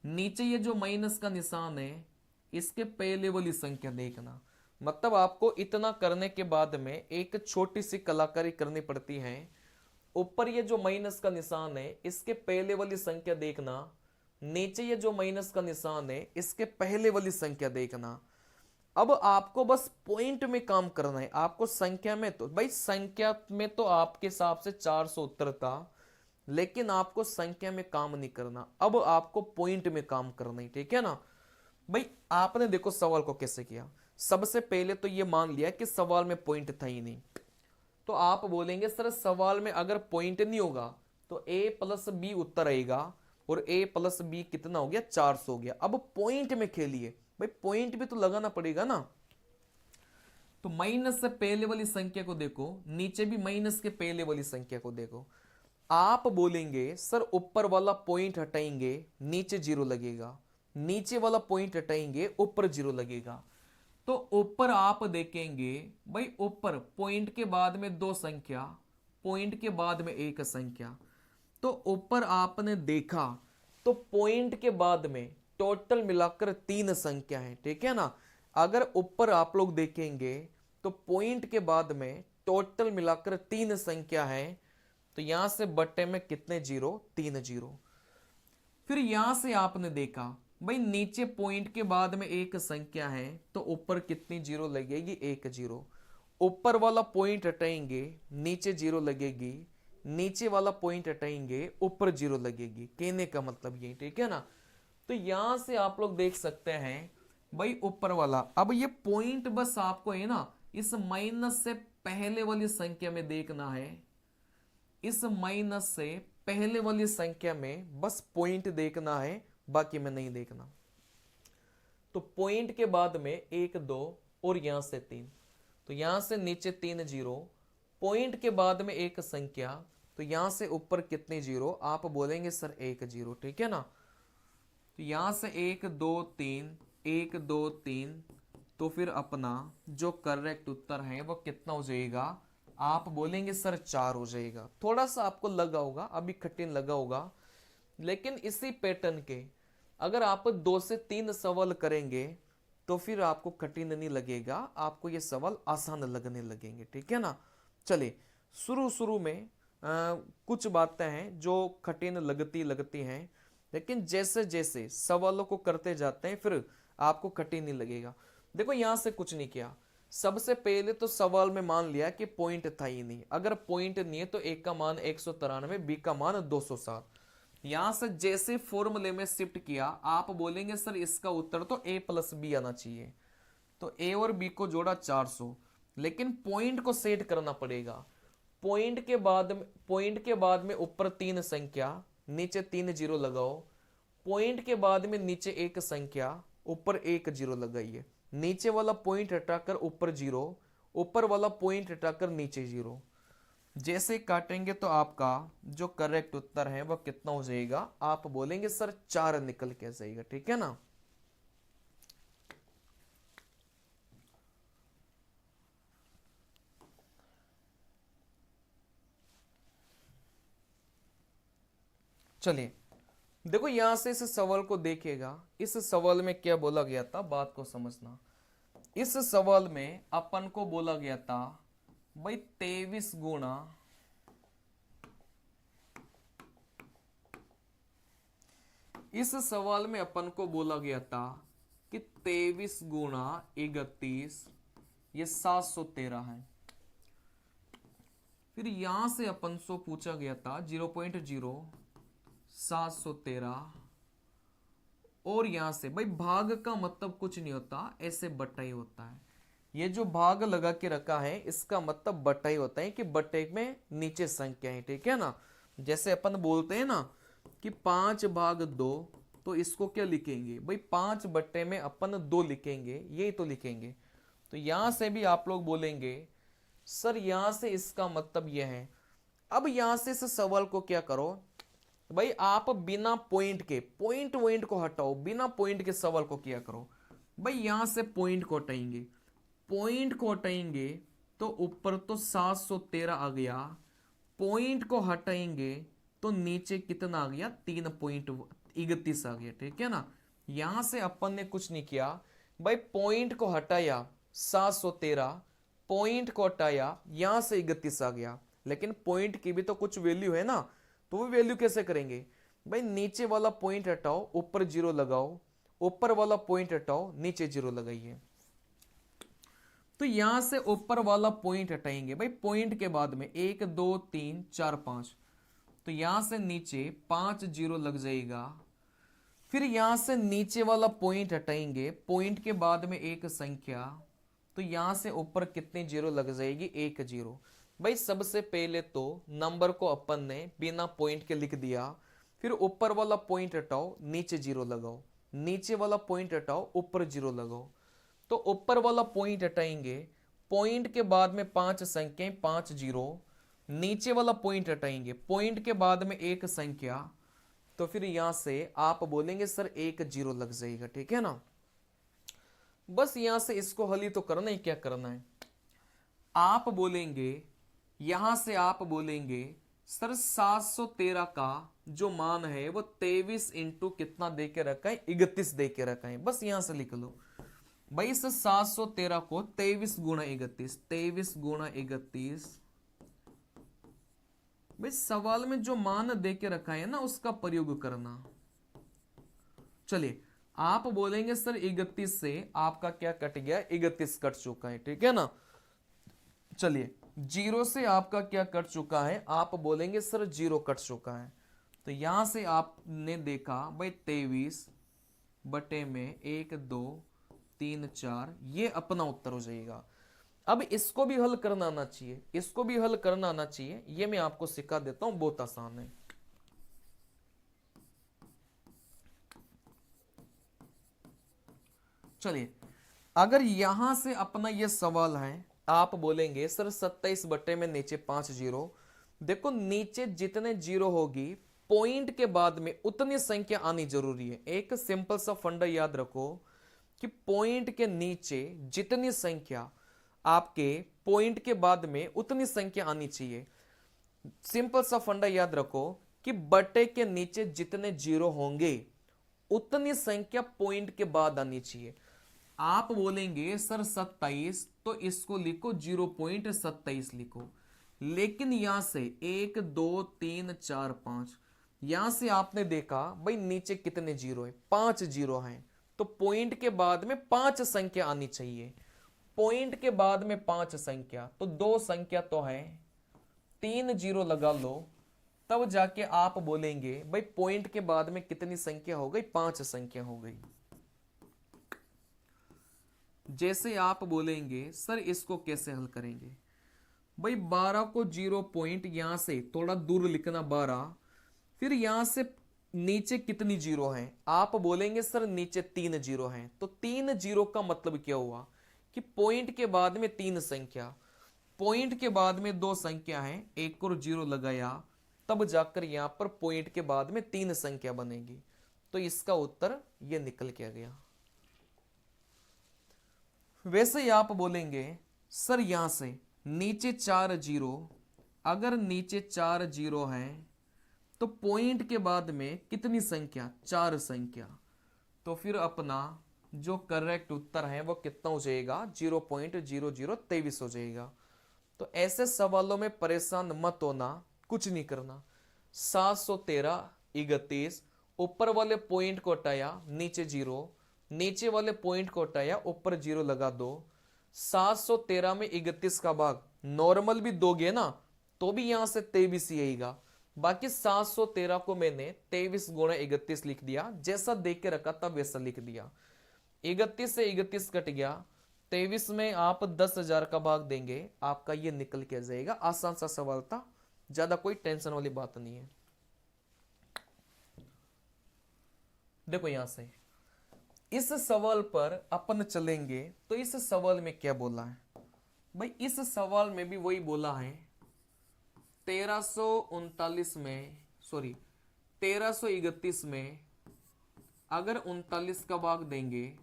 नीचे ये जो माइनस का निशान है इसके पहले वाली संख्या देखना। मतलब आपको इतना करने के बाद में एक छोटी सी कलाकारी करनी पड़ती है। ऊपर ये जो माइनस का निशान है इसके पहले वाली संख्या देखना, नीचे ये जो माइनस का निशान है इसके पहले वाली संख्या देखना। अब आपको बस पॉइंट में काम करना है, आपको संख्या में तो भाई संख्या में तो आपके हिसाब से 400 उत्तर था, लेकिन आपको संख्या में काम नहीं करना, अब आपको पॉइंट में काम करना है, ठीक है ना भाई। आपने देखो सवाल को कैसे किया, सबसे पहले तो ये मान लिया कि सवाल में पॉइंट था ही नहीं। तो आप बोलेंगे सर सवाल में अगर पॉइंट नहीं होगा तो a प्लस बी उत्तर आएगा, और a प्लस बी कितना हो गया, 400 हो गया। अब पॉइंट में खेलिए भाई, पॉइंट भी तो लगाना पड़ेगा ना। तो माइनस से पहले वाली संख्या को देखो, नीचे भी माइनस के पहले वाली संख्या को देखो। आप बोलेंगे सर ऊपर वाला पॉइंट हटाएंगे नीचे 0 लगेगा, नीचे वाला पॉइंट हटाएंगे ऊपर 0 लगेगा। तो ऊपर आप देखेंगे भाई, ऊपर पॉइंट के बाद में 2 संख्या, पॉइंट के बाद में 1 संख्या। तो ऊपर आपने देखा तो पॉइंट के बाद में टोटल मिलाकर 3 संख्या है, ठीक है ना। अगर ऊपर आप लोग देखेंगे तो पॉइंट के बाद में टोटल मिलाकर 3 संख्या है, तो यहां से बट्टे में कितने 0, 3 0। फिर यहां से आपने देखा भाई नीचे पॉइंट के बाद में 1 संख्या है तो ऊपर कितनी 0 लगेगी, 1 0। ऊपर वाला पॉइंट हटाएंगे नीचे 0 लगेगी, नीचे वाला पॉइंट हटाएंगे ऊपर 0 लगेगी। कहने का मतलब ये, ठीक है ना। तो यहां से आप लोग देख सकते हैं भाई ऊपर वाला, अब ये पॉइंट बस आपको है ना इस माइनस से पहले वाली संख्या में देखना है, इस माइनस से पहले वाली संख्या में बस पॉइंट देखना है, बाकी में नहीं देखना। तो पॉइंट के बाद में 1 2 और यहां से 3, तो यहां से नीचे 3 0, पॉइंट के बाद में 1 संख्या, तो यहां से ऊपर कितने 0, आप बोलेंगे सर 1 0, ठीक है ना। तो यहां से 1 2 3 1 2 3, तो फिर अपना जो करेक्ट उत्तर है वो कितना हो जाएगा? आप बोलेंगे सर 4 हो जाएगा। थोड़ा सा आपको लगा होगा, अभी कठिन लगा होगा, लेकिन इसी पैटर्न के अगर आप 2 से 3 सवाल करेंगे तो फिर आपको कठिन नहीं लगेगा, आपको ये सवाल आसान लगने लगेंगे, ठीक है ना। चलिए, शुरू में कुछ बातें हैं जो कठिन लगती हैं, लेकिन जैसे जैसे सवालों को करते जाते हैं फिर आपको कठिन नहीं लगेगा। देखो यहां से कुछ नहीं किया, सबसे पहले तो सवाल में मान लिया कि पॉइंट था ही नहीं। अगर पॉइंट नहीं है तो ए का मान 193, बी का मान 207। यहां से जैसे फॉर्मूले में शिफ्ट किया, आप बोलेंगे सर इसका उत्तर तो ए प्लस बी आना चाहिए, तो ए और बी को जोड़ा 400, लेकिन पॉइंट को सेट करना पड़ेगा। पॉइंट के बाद में ऊपर 3 संख्या, नीचे 3 जीरो लगाओ। पॉइंट के बाद में नीचे 1 संख्या, ऊपर 1 जीरो लगाइए। नीचे वाला पॉइंट हटाकर ऊपर 0, ऊपर वाला पॉइंट हटाकर नीचे 0। जैसे काटेंगे तो आपका जो करेक्ट उत्तर है वह कितना हो जाएगा? आप बोलेंगे सर 4 निकल के जाएगा, ठीक है ना। चलिए, देखो यहां से इस सवाल को देखिएगा। इस सवाल में क्या बोला गया था, बात को समझना। इस सवाल में अपन को बोला गया था भाई 23 गुणा इस सवाल में अपन को बोला गया था कि 23 गुणा 31 ये 713 है। फिर यहां से अपन से पूछा गया था 0.0 713, और यहां से भाई भाग का मतलब कुछ नहीं होता, ऐसे बटा ही होता है। ये जो भाग लगा के रखा है इसका मतलब बटा ही होता है कि बटे में नीचे संख्या है, ठीक है ना। जैसे अपन बोलते हैं ना कि 5/2, तो इसको क्या लिखेंगे भाई? 5 बट्टे में अपन 2 लिखेंगे, यही तो लिखेंगे। तो यहां से भी आप लोग बोलेंगे सर यहां से इसका मतलब यह है। अब यहां से इस सवाल को क्या करो भाई, आप बिना पॉइंट के, पॉइंट को हटाओ, बिना पॉइंट के सवाल को क्या करो भाई, यहां से पॉइंट को हटाएंगे। पॉइंट को हटाएंगे तो ऊपर तो 713 आ गया, पॉइंट को हटाएंगे तो नीचे कितना आ गया? 3.31 आ गया, ठीक है ना। यहां से अपन ने कुछ नहीं किया भाई, पॉइंट को हटाया 713, पॉइंट को हटाया, यहां से 31 आ गया, लेकिन पॉइंट की भी तो कुछ वैल्यू है ना, तो वो वैल्यू कैसे करेंगे भाई? नीचे वाला पॉइंट हटाओ, ऊपर 0 लगाओ, ऊपर वाला पॉइंट हटाओ, नीचे 0 लगाइए। तो यहां से ऊपर वाला पॉइंट हटाएंगे भाई, पॉइंट के बाद में 1 2 3 4 5, तो यहां से नीचे 5 0 लग जाएगा। फिर यहां से नीचे वाला पॉइंट हटाएंगे, पॉइंट के बाद में 1 संख्या, तो यहां से ऊपर कितनी 0 लग जाएगी? 1 0। भाई सबसे पहले तो नंबर को अपन ने बिना पॉइंट के लिख दिया, फिर ऊपर वाला पॉइंट हटाओ, नीचे 0 लगाओ, नीचे वाला पॉइंट हटाओ, ऊपर 0 लगाओ। तो ऊपर वाला पॉइंट हटाएंगे, पॉइंट के बाद में 5 संख्याएं, 5 0, नीचे वाला पॉइंट हटाएंगे, पॉइंट के बाद में 1 संख्या, तो फिर यहां से आप बोलेंगे सर 1 0 लग जाएगा, ठीक है ना। बस यहां से इसको हल ही तो करना है, क्या करना है? आप बोलेंगे, यहां से आप बोलेंगे सर 713 का जो मान है वो 23 इंटू कितना दे के रखा है? 31 दे के रखा है। बस यहां से लिख लो भाई, इस 713 को 23 गुणा 31, 23 गुणा 31, भाई सवाल में जो मान दे के रखा है ना उसका प्रयोग करना। चलिए, आप बोलेंगे सर 31 से आपका क्या कट गया? 31 कट चुका है, ठीक है ना। चलिए, 0 से आपका क्या कट चुका है? आप बोलेंगे सर 0 कट चुका है। तो यहां से आपने देखा भाई 23 बटे में 1 2 3 4, ये अपना उत्तर हो जाएगा। अब इसको भी हल करना आना चाहिए, इसको भी हल करना आना चाहिए, ये मैं आपको सिखा देता हूं, बहुत आसान है। चलिए, अगर यहां से अपना ये सवाल है, आप बोलेंगे सर 27 बटे में नीचे 5 0। देखो नीचे जितने 0 होगी पॉइंट के बाद में उतनी संख्या आनी जरूरी है। एक सिंपल सा फंडा याद रखो कि पॉइंट के नीचे जितनी संख्या आपके पॉइंट के बाद में उतनी संख्या आनी चाहिए। सिंपल सा फंडा याद रखो कि बटे के नीचे जितने जीरो होंगे उतनी संख्या पॉइंट के बाद आनी चाहिए। आप बोलेंगे सर 27, तो इसको लिखो 0.27 लिखो, लेकिन यहां से 1 2 3 4 5 यहां से आपने देखा भाई नीचे कितने जीरो है, 5 जीरो हैं, तो पॉइंट के बाद में 5 संख्या आनी चाहिए। पॉइंट के बाद में 5 संख्या, तो 2 संख्या तो है, 3 जीरो लगा लो, तब जाके आप बोलेंगे भाई पॉइंट के बाद में कितनी संख्या हो गई, 5 संख्या हो गई। जैसे आप बोलेंगे सर इसको कैसे हल करेंगे, भाई 12 को 0 पॉइंट यहां से थोड़ा दूर लिखना 12, फिर यहां से नीचे कितनी जीरो हैं, आप बोलेंगे सर नीचे 3 जीरो हैं, तो 3 जीरो का मतलब क्या हुआ कि पॉइंट के बाद में 3 संख्या, पॉइंट के बाद में 2 संख्या है, एक और जीरो लगाया, तब जाकर यहां पर पॉइंट के बाद में 3 संख्या बनेगी। तो इसका उत्तर यह निकल के आ गया। वैसे ही आप बोलेंगे सर यहां से नीचे 4 जीरो, अगर नीचे 4 जीरो हैं तो पॉइंट के बाद में कितनी संख्या, 4 संख्या, तो फिर अपना जो करेक्ट उत्तर है वो कितना हो जाएगा, 0.0023 हो जाएगा। तो ऐसे सवालों में परेशान मत होना, कुछ नहीं करना। 713 31, ऊपर वाले पॉइंट को हटाया, नीचे जीरो, नीचे वाले पॉइंट को हटाया, ऊपर जीरो लगा दो। 713 में 31 का भाग नॉर्मल भी दोगे ना तो भी यहां से 23 ही आएगा। बाकी 713 को मैंने 23 गुणा 31 लिख दिया, जैसा देख के रखा था वैसा लिख दिया। 31 से 31 कट गया, 23 में आप 10,000 का भाग देंगे, आपका ये निकल के आ जाएगा। आसान सा सवाल था, ज्यादा कोई टेंशन वाली बात नहीं है। देखो यहां से इस सवाल पर अपन चलेंगे, तो इस सवाल में क्या बोला है भाई, इस सवाल में भी वही बोला है 1339 में, सॉरी 1331 में अगर 39 का भाग देंगे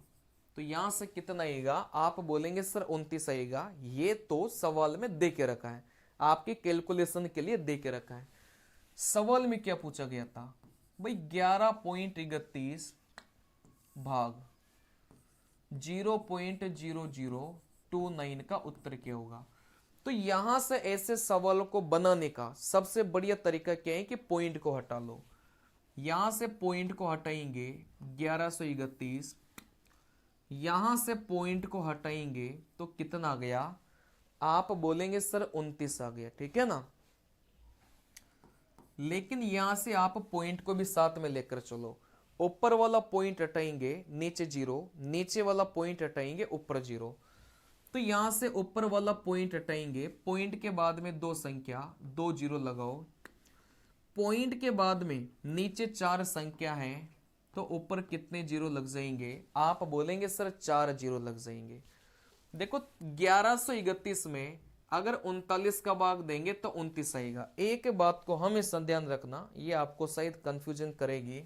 तो यहां से कितना आएगा, आप बोलेंगे सर 29 आएगा। ये तो सवाल में दे के रखा है, आपके कैलकुलेशन के लिए दे के रखा है। सवाल में क्या पूछा गया था भाई, 11.31 भाग 0.0029 का उत्तर क्या होगा। तो यहां से ऐसे सवालों को बनाने का सबसे बढ़िया तरीका क्या है कि पॉइंट को हटा लो। यहां से पॉइंट को हटाएंगे 1131, यहां से पॉइंट को हटाएंगे तो कितना आ गया, आप बोलेंगे सर 29 आ गया, ठीक है ना। लेकिन यहां से आप पॉइंट को भी साथ में लेकर चलो, ऊपर वाला पॉइंट हटाएंगे नीचे जीरो, नीचे वाला पॉइंट हटाएंगे ऊपर जीरो। तो यहां से ऊपर वाला पॉइंट हटाएंगे, पॉइंट के बाद में 2 संख्या, 2 जीरो लगाओ, पॉइंट के बाद में नीचे 4 संख्या है, तो ऊपर कितने जीरो लग जाएंगे, आप बोलेंगे सर 4 जीरो लग जाएंगे। देखो 1131 में अगर 39 का भाग देंगे तो 29 आएगा। एक बात को हमेशा ध्यान रखना, ये आपको शायद कंफ्यूजन करेगी।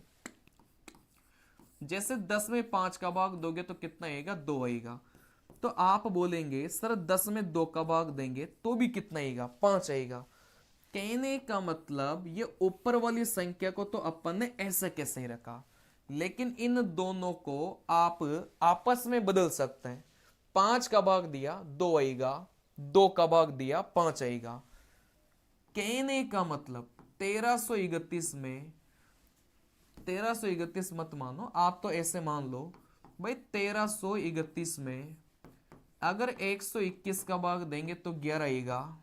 जैसे 10 में 5 का भाग दोगे तो कितना आएगा, 2 आएगा। तो आप बोलेंगे सर 10 में 2 का भाग देंगे तो भी कितना आएगा, 5 आएगा। कहने का मतलब ये ऊपर वाली संख्या को तो अपन ने ऐसे कैसे ही रखा, लेकिन इन दोनों को आप आपस में बदल सकते हैं। 5 का भाग दिया 2 आएगा, 2 का भाग दिया 5 आएगा। कहने का मतलब 1331 में 1331 मत मानो, आप तो ऐसे मान लो भाई 1331 में अगर 121 का भाग देंगे तो 11 आएगा,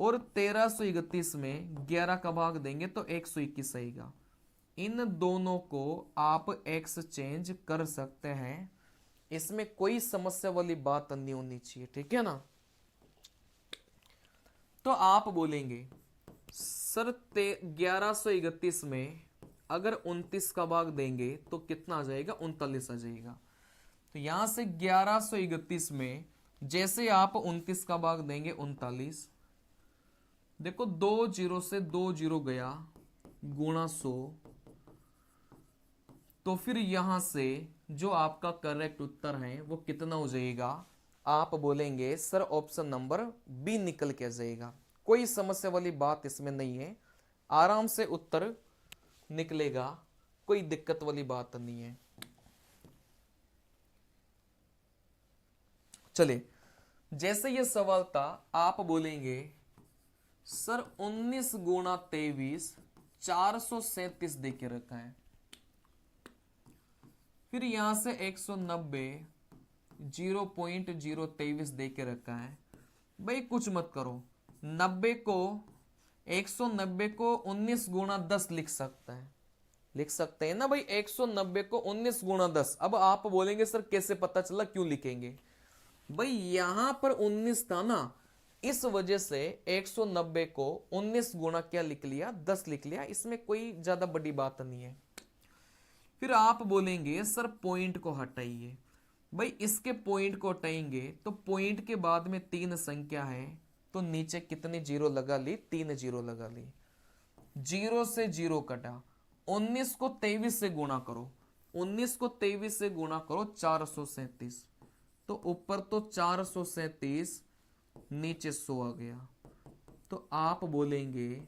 और 1331 में 11 का भाग देंगे तो 121 आएगा। इन दोनों को आप एक्सचेंज कर सकते हैं, इसमें कोई समस्या वाली बात नहीं होनी चाहिए, ठीक है ना। तो आप बोलेंगे सर 1131 में अगर 29 का भाग देंगे तो कितना आ जाएगा, 39 आ जाएगा। तो यहां से 1131 में जैसे आप 29 का भाग देंगे 39, देखो 2 जीरो से 2 जीरो गया, गुणा 100, तो फिर यहां से जो आपका करेक्ट उत्तर है वो कितना हो जाएगा? आप बोलेंगे सर ऑप्शन नंबर बी निकल के आ जाएगा। कोई समस्या वाली बात इसमें नहीं है, आराम से उत्तर निकलेगा, कोई दिक्कत वाली बात नहीं है। चलिए, जैसे ये सवाल था, आप बोलेंगे सर 19 गुणा 23 437 देके रखा है, फिर यहां से 190 0.023 देके रखा है। भाई कुछ मत करो, 90 को 190 को 19 गुणा 10 लिख सकता है, लिख सकते हैं ना भाई। 190 को 19 गुणा 10। अब आप बोलेंगे सर कैसे पता चला, क्यों लिखेंगे? भाई यहां पर 19 था ना, इस वजह से 190 को 19 गुणा क्या लिख लिया, 10 लिख लिया, इसमें कोई ज्यादा बड़ी बात नहीं है। फिर आप बोलेंगे सर पॉइंट को हटाइए। भाई इसके पॉइंट को हटाएंगे तो पॉइंट के बाद में 3 संख्या है, तो नीचे कितनी जीरो लगा ली? 3 जीरो लगा ली। 0 से 0 कटा, 19 को 23 से गुणा करो, 19 को 23 से गुणा करो 437, तो ऊपर तो 437, नीचे 100 आ गया। तो आप बोलेंगे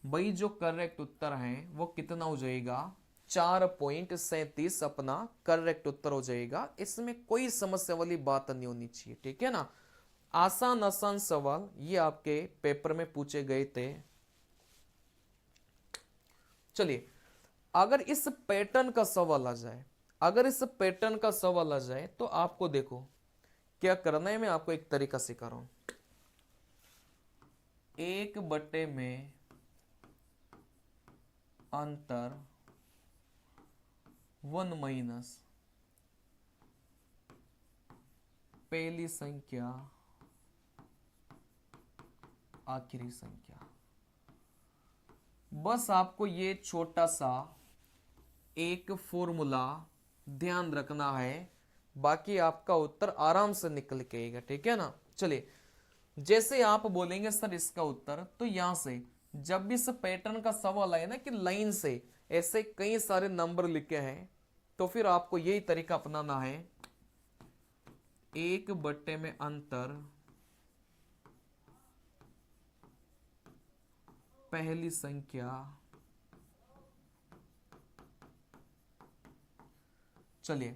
भाई जो करेक्ट उत्तर है वो कितना हो जाएगा? 4.37 अपना करेक्ट उत्तर हो जाएगा। इसमें कोई समस्या वाली बात नहीं होनी चाहिए, ठीक है ना। आसान आसान सवाल ये आपके पेपर में पूछे गए थे। चलिए, अगर इस पैटर्न का सवाल आ जाए, अगर इस पैटर्न का सवाल आ जाए तो आपको देखो क्या करना है। मैं आपको एक तरीका सिखा रहा हूं। 1 में अंतर 1 माइनस पहली संख्या आखिरी संख्या। बस आपको ये छोटा सा एक फॉर्मूला ध्यान रखना है, बाकी आपका उत्तर आराम से निकल के आएगा, ठीक है ना। चलिए, जैसे आप बोलेंगे सर इसका उत्तर, तो यहां से जब भी इस पैटर्न का सवाल आए ना कि लाइन से ऐसे कई सारे नंबर लिखे हैं, तो फिर आपको यही तरीका अपनाना है। 1 में अंतर पहली संख्या। चलिए,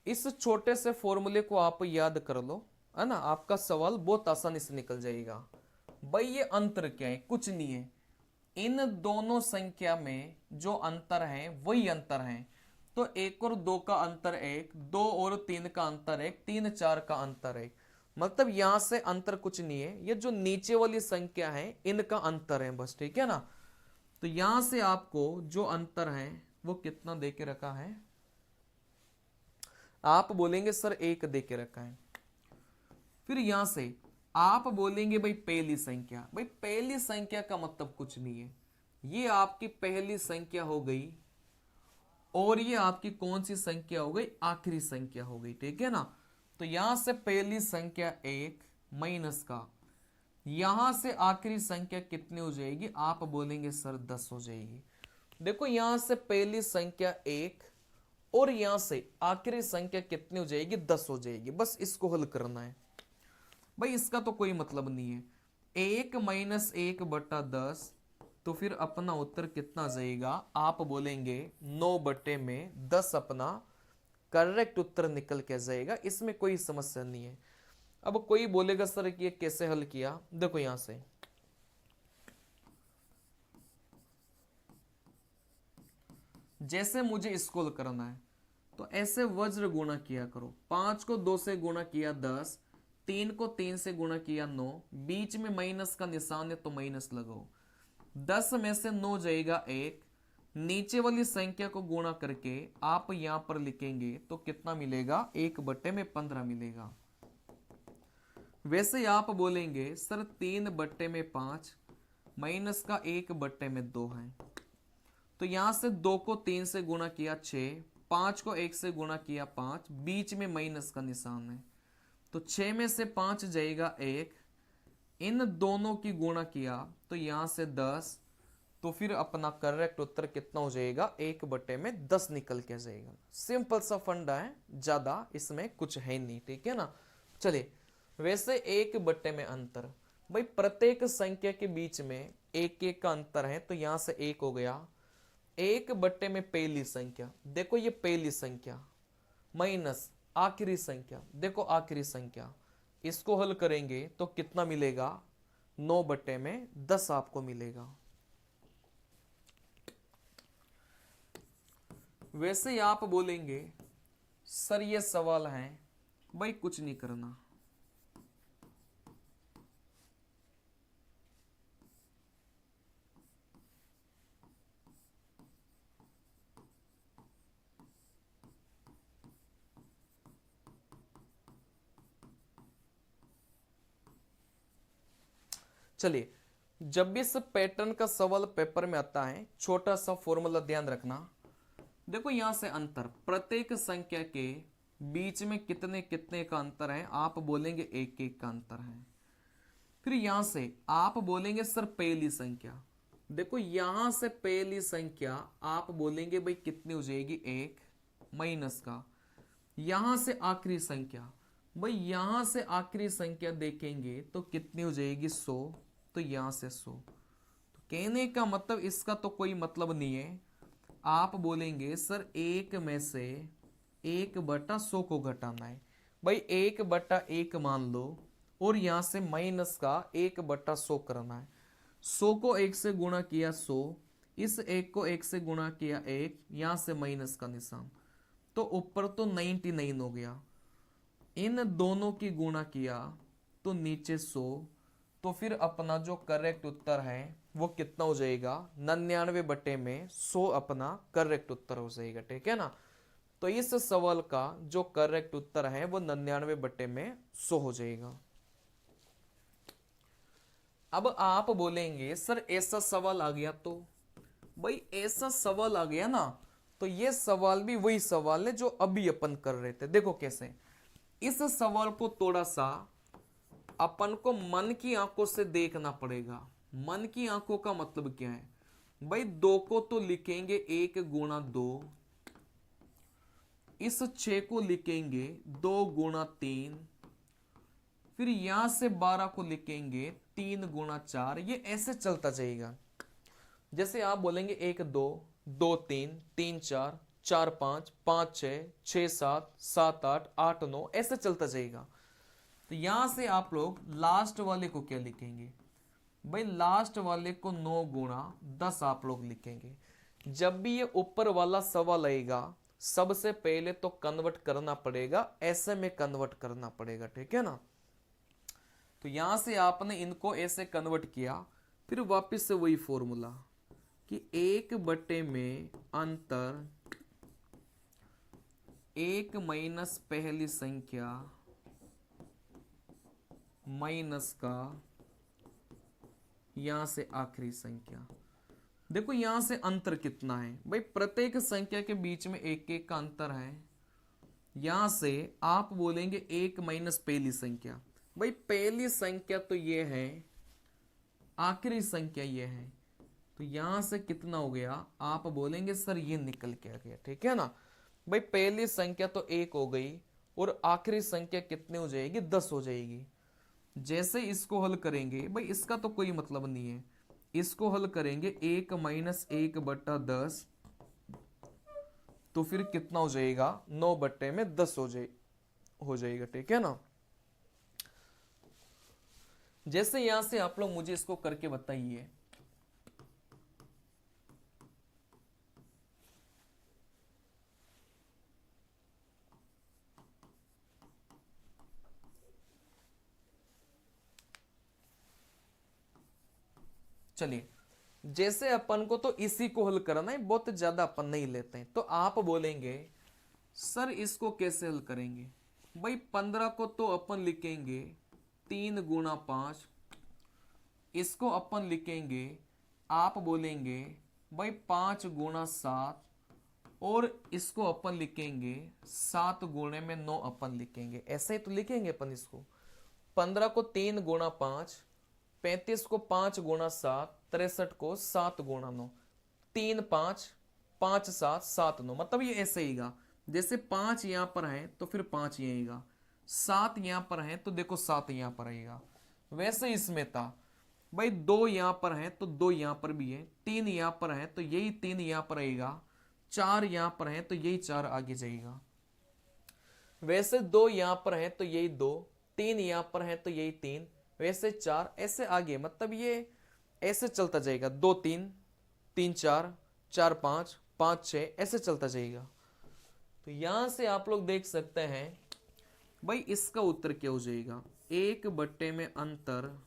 इस छोटे से फॉर्मूले को आप याद कर लो, है ना, आपका सवाल बहुत आसानी से निकल जाएगा। भाई ये अंतर क्या है? कुछ नहीं है, इन दोनों संख्या में जो अंतर है वही अंतर है। तो 1 और 2 का अंतर 1, 2 और 3 का अंतर 1, 3 4 का अंतर 1। मतलब यहां से अंतर कुछ नहीं है, ये जो नीचे वाली संख्या है इनका अंतर है बस, ठीक है ना। तो यहां से आपको जो अंतर है वो कितना देके रखा है? आप बोलेंगे सर 1 देके रखा है। फिर यहां से आप बोलेंगे भाई पहली संख्या। भाई पहली संख्या का मतलब कुछ नहीं है, ये आपकी पहली संख्या हो गई और ये आपकी कौन सी संख्या हो गई? आखिरी संख्या हो गई, ठीक है ना। तो यहां से पहली संख्या 1 माइनस का, यहां से आखिरी संख्या कितनी हो जाएगी? आप बोलेंगे सर 10 हो जाएगी। देखो यहां से पहली संख्या 1 और यहां से आखिरी संख्या कितनी हो जाएगी? 10 हो जाएगी। बस इसको हल करना है भाई, इसका तो कोई मतलब नहीं है। 1 माइनस 1/10, तो फिर अपना उत्तर कितना जाएगा? आप बोलेंगे 9 में 10 अपना करेक्ट उत्तर निकल के जाएगा। इसमें कोई समस्या नहीं है। अब कोई बोलेगा सर कि ये कैसे हल किया? देखो यहां से जैसे मुझे इसको करना है तो ऐसे वज्र गुणा किया करो। 5 को 2 से गुणा किया 10, 3 को 3 से गुणा किया 9, बीच में माइनस का निशान है तो माइनस लगाओ। 10 में से 9 जाएगा 1, नीचे वाली संख्या को गुणा करके आप यहां पर लिखेंगे तो कितना मिलेगा? 1/15 मिलेगा। वैसे आप बोलेंगे सर 3/5 माइनस का 1/2 है, तो यहां से 2 को 3 से गुणा किया 6, 5 को 1 से गुणा किया 5, बीच में माइनस का निशान है, तो 6 में से 5 जाएगा 1, इन दोनों की गुणा किया तो यहां से 10, तो फिर अपना करेक्ट उत्तर कितना हो जाएगा, 1/10 निकल के जाएगा। सिंपल सा फंडा है, ज्यादा इसमें कुछ है नहीं, ठीक है ना। चलिए, वैसे 1/, में अंतर, भाई प्रत्येक संख्या के बीच में 1 का अंतर है, तो यहां से 1 हो गया। 1/, में पहली संख्या, देखो ये पहली संख्या माइनस आखिरी संख्या, देखो आखिरी संख्या, इसको हल करेंगे तो कितना मिलेगा, 9/10 आपको मिलेगा। वैसे ही आप बोलेंगे सर ये सवाल है, भाई कुछ नहीं करना, चलिए जब भी इस पैटर्न का सवाल पेपर में आता है, छोटा सा फॉर्मूला ध्यान रखना। देखो यहां से अंतर, प्रत्येक संख्या के बीच में कितने कितने का अंतर है, आप बोलेंगे 1 का अंतर है। फिर यहां से आप बोलेंगे सर पहली संख्या, देखो यहां से पहली संख्या आप बोलेंगे भाई कितनी हो जाएगी, 1 माइनस का, यहां से आखिरी संख्या, भाई यहां से आखिरी संख्या देखेंगे तो कितनी हो जाएगी, 100, तो यहां से 100। तो कहने का मतलब इसका तो कोई मतलब नहीं है, आप बोलेंगे सर 1 में से 1/100 को घटाना है, भाई 1/1 मान लो, और यहां से माइनस का 1/100 करना है। 100 को 1 से गुणा किया 100, इस 1 को 1 से गुणा किया 1, यहां से माइनस का निशान, तो ऊपर तो 99 हो गया, इन दोनों की गुणा किया तो नीचे 100, तो फिर अपना जो करेक्ट उत्तर है वो कितना हो जाएगा, 99/100 अपना करेक्ट उत्तर हो जाएगा, ठीक है ना। तो इस सवाल का जो करेक्ट उत्तर है वो 99/100 हो जाएगा। अब आप बोलेंगे सर ऐसा सवाल आ गया तो, भाई ऐसा सवाल आ गया ना, तो ये सवाल भी वही सवाल है जो अभी अपन कर रहे थे। देखो कैसे, इस सवाल को थोड़ा सा अपन को मन की आंखों से देखना पड़ेगा। मन की आंखों का मतलब क्या है, भाई 2 को तो लिखेंगे 1 गुणा 2, इस 6 को लिखेंगे 2 गुणा 3, फिर यहां से 12 को लिखेंगे 3 गुणा 4, ये ऐसे चलता जाएगा। जैसे आप बोलेंगे 1 2 2 3 3 4 4 5 5 6 6 7 7 8 8 9, ऐसे चलता जाएगा। तो यहां से आप लोग लास्ट वाले को क्या लिखेंगे, भाई लास्ट वाले को 9 गुणा 10 आप लोग लिखेंगे। जब भी ये ऊपर वाला सवाल आएगा, सबसे पहले तो कन्वर्ट करना पड़ेगा, ऐसे में कन्वर्ट करना पड़ेगा, ठीक है ना। तो यहां से आपने इनको ऐसे कन्वर्ट किया, फिर वापस से वही फॉर्मूला कि 1/, में अंतर 1 माइनस पहली संख्या माइनस का यहां से आखिरी संख्या। देखो यहां से अंतर कितना है, भाई प्रत्येक संख्या के बीच में 1 का अंतर है। यहां से आप बोलेंगे 1 माइनस पहली संख्या, भाई पहली संख्या तो ये है, आखिरी संख्या ये है, तो यहां से कितना हो गया, आप बोलेंगे सर ये निकल के आ गया, ठीक है ना। भाई पहली संख्या तो 1 हो गई, और आखिरी संख्या कितनी हो जाएगी, 10 हो जाएगी। जैसे इसको हल करेंगे, भाई इसका तो कोई मतलब नहीं है, इसको हल करेंगे 1 माइनस 1/10, तो फिर कितना हो जाएगा, 9/10 हो जाएगा, ठीक है ना। जैसे यहां से आप लोग मुझे इसको करके बताइए, चलिए जैसे अपन को तो इसी को हल करना है, बहुत ज्यादा अपन नहीं लेते हैं, तो आप बोलेंगे सर इसको कैसे हल करेंगे, भाई 15 को तो अपन लिखेंगे 3 गुणा 5, इसको अपन लिखेंगे, आप बोलेंगे भाई 5 गुणा 7, और इसको अपन लिखेंगे 7 गुणे में 9 अपन लिखेंगे, ऐसे ही तो लिखेंगे अपन इसको। 15 को 3 गुणा 5, 35 को 5 गुणा 7, 63 को 7 गुणा 9, 3 5 5 7 7 9, मतलब ये ऐसे हीगा, जैसे 5 यहां पर है तो फिर 5 यहीगा, 7 यहां पर है तो देखो 7 यहां पर आएगा। वैसे इसमें था भाई 2 यहां पर है तो 2 यहां पर भी है, 3 यहां पर है तो यही 3 यहां पर आएगा, 4 यहां पर है तो यही 4 आगे जाएगा। वैसे 2 यहां पर है तो यही 2, 3 यहां पर है तो यही 3, वैसे 4 ऐसे आगे, मतलब ये ऐसे चलता जाएगा, 2 3 3 4 4 5 5 6 ऐसे चलता जाएगा। तो यहां से आप लोग देख सकते हैं भाई इसका उत्तर क्या हो जाएगा, 1 में अंतर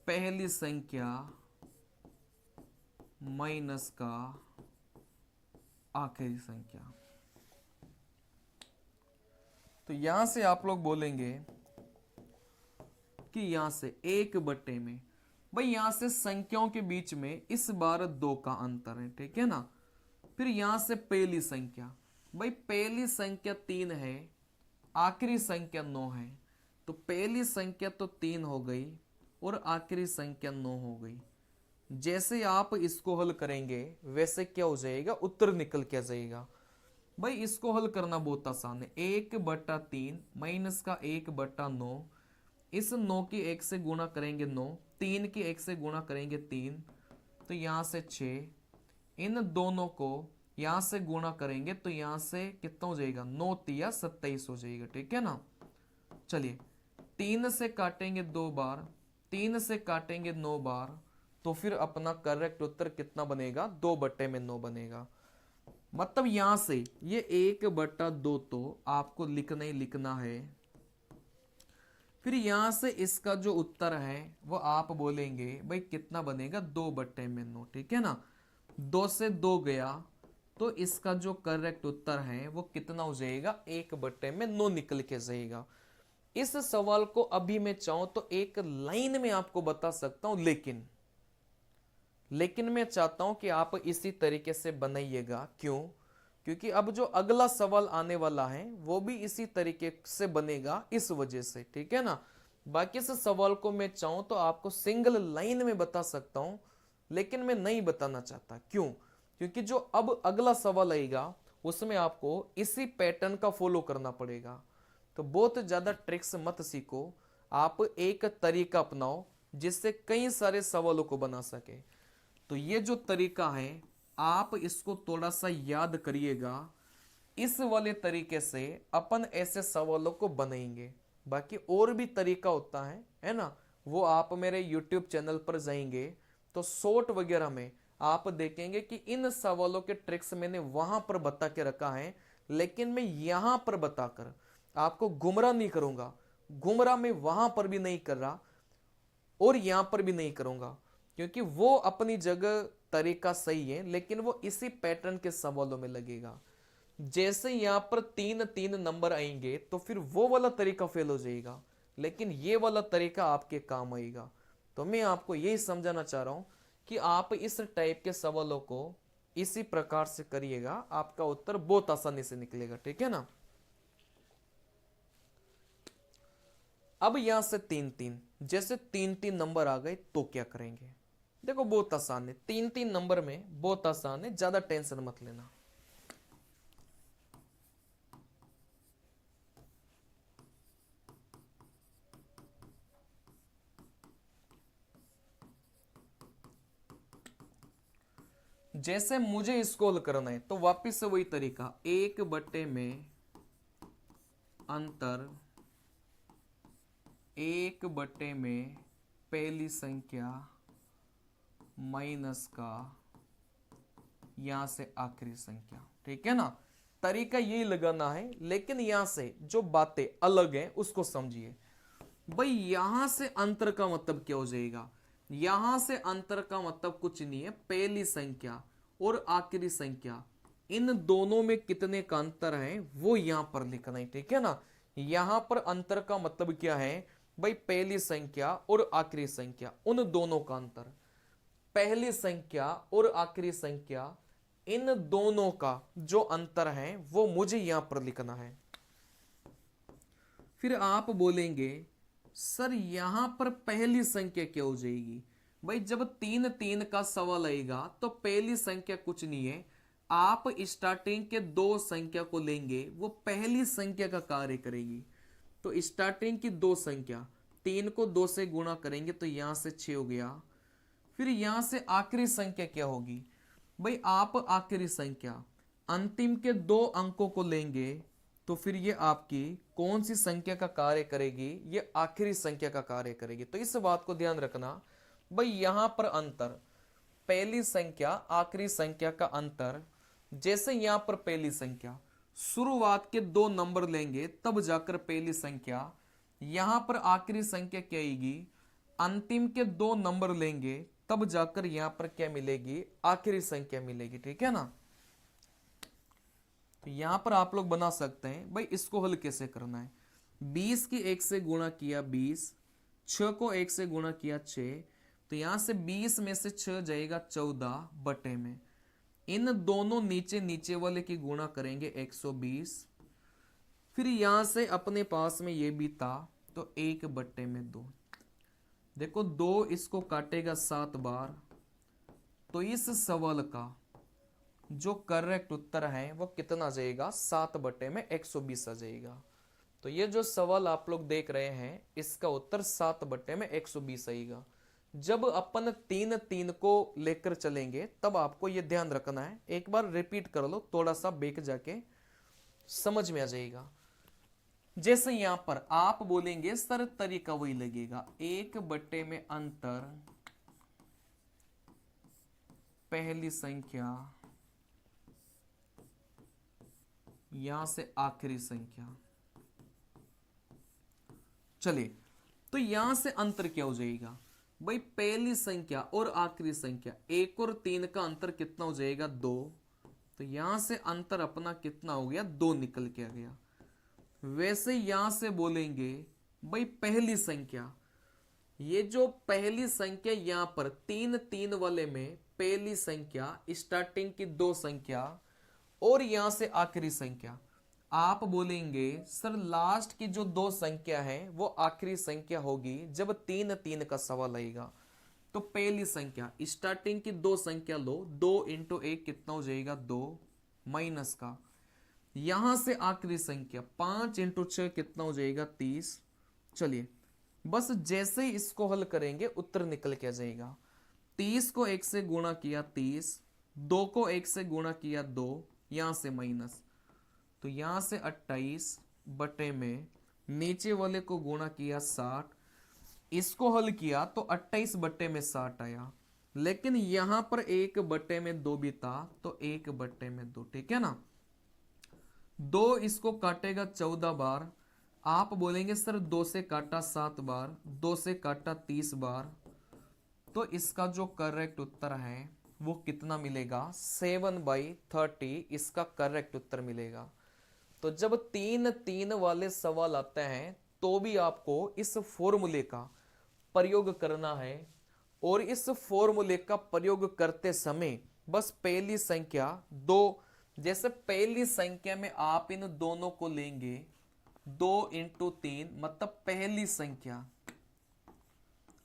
पहली संख्या माइनस का आखिरी संख्या। तो यहां से आप लोग बोलेंगे कि यहां से 1 में भाई यहां से संख्याओं के बीच में इस बार 2 का अंतर है, ठीक है ना। फिर यहां से पहली संख्या, भाई पहली संख्या 3 है, आखिरी संख्या 9 है, तो पहली संख्या तो 3 हो गई और आखिरी संख्या 9 हो गई। जैसे आप इसको हल करेंगे वैसे क्या हो जाएगा, उत्तर निकल के आ जाएगा। भाई इसको हल करना बहुत आसान है, 1/3 माइनस का 1/9, इस 9 की 1 से गुणा करेंगे 9, 3 की 1 से गुणा करेंगे 3, तो यहां से 6, इन दोनों को यहां से गुणा करेंगे तो यहां से कितना हो जाएगा, 9 तिया 27 हो जाएगा, ठीक है ना। चलिए 3 से काटेंगे 2 बार, 3 से काटेंगे 9 बार, तो फिर अपना करेक्ट उत्तर कितना बनेगा, 2/9 बनेगा। मतलब यहां से ये 1/2 तो आपको लिखना ही लिखना है। फिर यहां से इसका जो उत्तर है वो आप बोलेंगे भाई कितना बनेगा, 2/9, ठीक है ना। 2 से 2 गया तो इसका जो करेक्ट उत्तर है वो कितना हो जाएगा, 1/9 निकल के जाएगा। इस सवाल को अभी मैं चाहूं तो एक लाइन में आपको बता सकता हूं, लेकिन मैं चाहता हूं कि आप इसी तरीके से बनाइएगा। क्यों? क्योंकि अब जो अगला सवाल आने वाला है वो भी इसी तरीके से बनेगा, इस वजह से, ठीक है ना। बाकी से सवाल को मैं चाहूं तो आपको सिंगल लाइन में बता सकता हूं, लेकिन मैं नहीं बताना चाहता। क्यों? क्योंकि जो अब अगला सवाल आएगा उसमें आपको इसी पैटर्न का फॉलो करना पड़ेगा। तो बहुत ज्यादा ट्रिक्स मत सीखो, आप एक तरीका अपनाओ जिससे कई सारे सवालों को बना सके। तो ये जो तरीका है आप इसको थोड़ा सा याद करिएगा, इस वाले तरीके से अपन ऐसे सवालों को बनाएंगे। बाकी और भी तरीका होता है ना, वो आप मेरे YouTube चैनल पर जाएंगे तो शॉर्ट वगैरह में आप देखेंगे कि इन सवालों के ट्रिक्स मैंने वहां पर बता के रखा है, लेकिन मैं यहां पर बताकर आपको गुमराह नहीं करूंगा। गुमराह मैं वहां पर भी नहीं कर रहा और यहां पर भी नहीं करूंगा, क्योंकि वो अपनी जगह तरीका सही है, लेकिन वो इसी पैटर्न के सवालों में लगेगा। जैसे यहां पर 3 नंबर आएंगे तो फिर वो वाला तरीका फेल हो जाएगा, लेकिन ये वाला तरीका आपके काम आएगा। तो मैं आपको यही समझाना चाह रहा हूं कि आप इस टाइप के सवालों को इसी प्रकार से करिएगा, आपका उत्तर बहुत आसानी से निकलेगा, ठीक है ना। अब यहां से 3 जैसे 3 नंबर आ गए तो क्या करेंगे, देखो बहुत आसान है, 3 नंबर में बहुत आसान है, ज्यादा टेंशन मत लेना। जैसे मुझे इसको हल करना है तो वापिस से वही तरीका, 1 में अंतर 1 में पहली संख्या माइनस का यहां से आखिरी संख्या, ठीक है ना। तरीका यही लगाना है, लेकिन यहां से जो बातें अलग हैं उसको समझिए। भाई यहां से अंतर का मतलब क्या हो जाएगा, यहां से अंतर का मतलब कुछ नहीं है, पहली संख्या और आखिरी संख्या इन दोनों में कितने का अंतर है वो यहां पर लिखना है, ठीक है ना। यहां पर अंतर का मतलब क्या है भाई, पहली संख्या और आखिरी संख्या उन दोनों का अंतर, पहली संख्या और आखिरी संख्या इन दोनों का जो अंतर है वो मुझे यहां पर लिखना है। फिर आप बोलेंगे सर यहां पर पहली संख्या क्या हो जाएगी? भाई जब 3 3 का सवाल आएगा तो पहली संख्या कुछ नहीं है, आप स्टार्टिंग के दो संख्या को लेंगे, वो पहली संख्या का कार्य करेगी। तो स्टार्टिंग की दो संख्या, 3 को 2 से गुणा करेंगे तो यहां से 6 हो गया। फिर यहां से आखिरी संख्या क्या होगी? भाई आप आखिरी संख्या अंतिम के दो अंकों को लेंगे तो फिर ये आपकी कौन सी संख्या का कार्य करेगी? ये आखिरी संख्या का कार्य करेगी। तो इस बात को ध्यान रखना। भाई यहां पर अंतर, पहली संख्या आखिरी संख्या का अंतर, जैसे यहां पर पहली संख्या शुरुआत के दो नंबर लेंगे तब जाकर पहली संख्या, यहां पर आखिरी संख्या क्या आएगी? अंतिम के दो नंबर लेंगे तब जाकर यहां पर क्या मिलेगी? आखिरी संख्या मिलेगी। ठीक है ना? तो यहां पर आप लोग बना सकते हैं। भाई इसको हल कैसे करना है? 20 की 1 से गुणा किया 20, 6 को 1 से गुणा किया 6, तो यहां से 20 में से 6 जाएगा 14 बटे में, इन दोनों नीचे नीचे वाले की गुणा करेंगे 120। फिर यहां से अपने पास में ये भी था तो 1 बटे में 2। देखो 2 इसको काटेगा 7 बार, तो इस सवाल का जो करेक्ट उत्तर है वो कितना आ जाएगा? 7 बटे में 120 आ जाएगा। तो ये जो सवाल आप लोग देख रहे हैं इसका उत्तर 7 बटे में 120 आएगा। जब अपन 3 3 को लेकर चलेंगे तब आपको ये ध्यान रखना है। एक बार रिपीट कर लो, थोड़ा सा बेक जाके समझ में आ जाएगा। जैसे यहां पर आप बोलेंगे सर तरीका वही लगेगा, 1 बटे में अंतर पहली संख्या यहां से आखिरी संख्या। चलिए तो यहां से अंतर क्या हो जाएगा? भाई पहली संख्या और आखिरी संख्या 1 और 3 का अंतर कितना हो जाएगा? 2। तो यहां से अंतर अपना कितना हो गया? 2 निकल के आ गया। वैसे यहां से बोलेंगे भाई पहली संख्या, ये जो पहली संख्या यहां पर 3 3 वाले में पहली संख्या स्टार्टिंग की दो संख्या और यहां से आखिरी संख्या, आप बोलेंगे सर लास्ट की जो दो संख्या है वो आखिरी संख्या होगी जब 3 3 का सवाल आएगा। तो पहली संख्या स्टार्टिंग की दो संख्या लो, 2 इंटू 1 कितना हो जाएगा? 2 माइनस का, यहां से आखिरी संख्या 5 इंटू 6 कितना हो जाएगा? 30। चलिए बस जैसे ही इसको हल करेंगे उत्तर निकल के आ जाएगा। 30 को 1 से गुणा किया 30, 2 को 1 से गुणा किया 2, यहां से माइनस, तो यहां से 28 बटे में नीचे वाले को गुणा किया 60, इसको हल किया तो 28 बटे में 60 आया। लेकिन यहां पर 1 बटे में 2 भी था तो 1 बटे में 2। ठीक है ना? 2 इसको काटेगा 14 बार। आप बोलेंगे सर 2 से काटा 7 बार, 2 से काटा 30 बार, तो इसका जो करेक्ट उत्तर है वो कितना मिलेगा? 7/30 इसका करेक्ट उत्तर मिलेगा। तो जब 3 3 वाले सवाल आते हैं तो भी आपको इस फॉर्मूले का प्रयोग करना है, और इस फॉर्मूले का प्रयोग करते समय बस पहली संख्या दो, जैसे पहली संख्या में आप इन दोनों को लेंगे 2 इंटू 3, मतलब पहली संख्या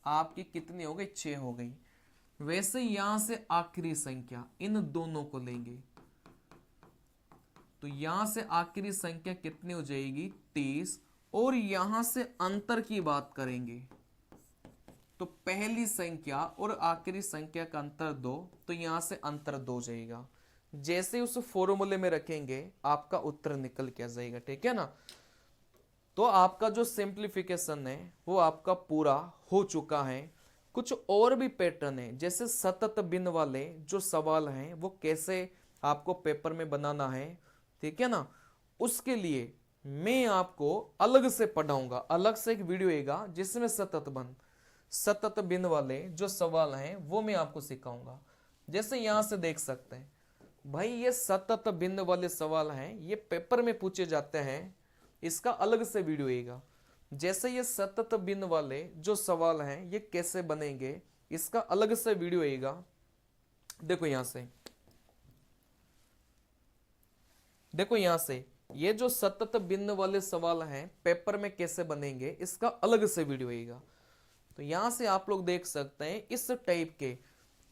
आपकी कितनी हो गई? 6 हो गई। वैसे यहां से आखिरी संख्या इन दोनों को लेंगे तो यहां से आखिरी संख्या कितनी हो जाएगी? 30। और यहां से अंतर की बात करेंगे तो पहली संख्या और आखिरी संख्या का अंतर 2, तो यहां से अंतर 2 हो जाएगा। जैसे उस फॉर्मूले में रखेंगे आपका उत्तर निकल के आ जाएगा। ठीक है ना? तो आपका जो सिंप्लीफिकेशन है वो आपका पूरा हो चुका है। कुछ और भी पैटर्न है, जैसे सतत भिन्न वाले जो सवाल हैं वो कैसे आपको पेपर में बनाना है, ठीक है ना, उसके लिए मैं आपको अलग से पढ़ाऊंगा, अलग से एक वीडियो आएगा जिसमें सतत भिन्न वाले जो सवाल हैं वो मैं आपको सिखाऊंगा। जैसे यहां से देख सकते हैं भाई ये सतत भिन्न वाले सवाल हैं, ये पेपर में पूछे जाते हैं, इसका अलग से वीडियो आएगा। जैसे ये सतत भिन्न वाले जो सवाल हैं ये कैसे बनेंगे, इसका अलग से वीडियो आएगा। देखो यहां से ये जो सतत बिंदु वाले सवाल हैं पेपर में कैसे बनेंगे इसका अलग से वीडियो आएगा। तो यहां से आप लोग देख सकते हैं इस टाइप के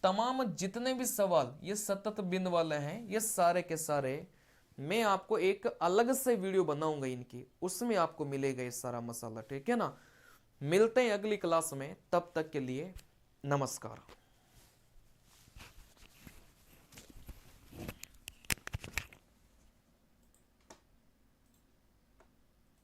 तमाम जितने भी सवाल ये सतत बिंदु वाले हैं ये सारे के सारे मैं आपको एक अलग से वीडियो बनाऊंगा इनकी, उसमें आपको मिलेगा ये सारा मसाला। ठीक है ना, मिलते हैं अगली क्लास में, तब तक के लिए नमस्कार।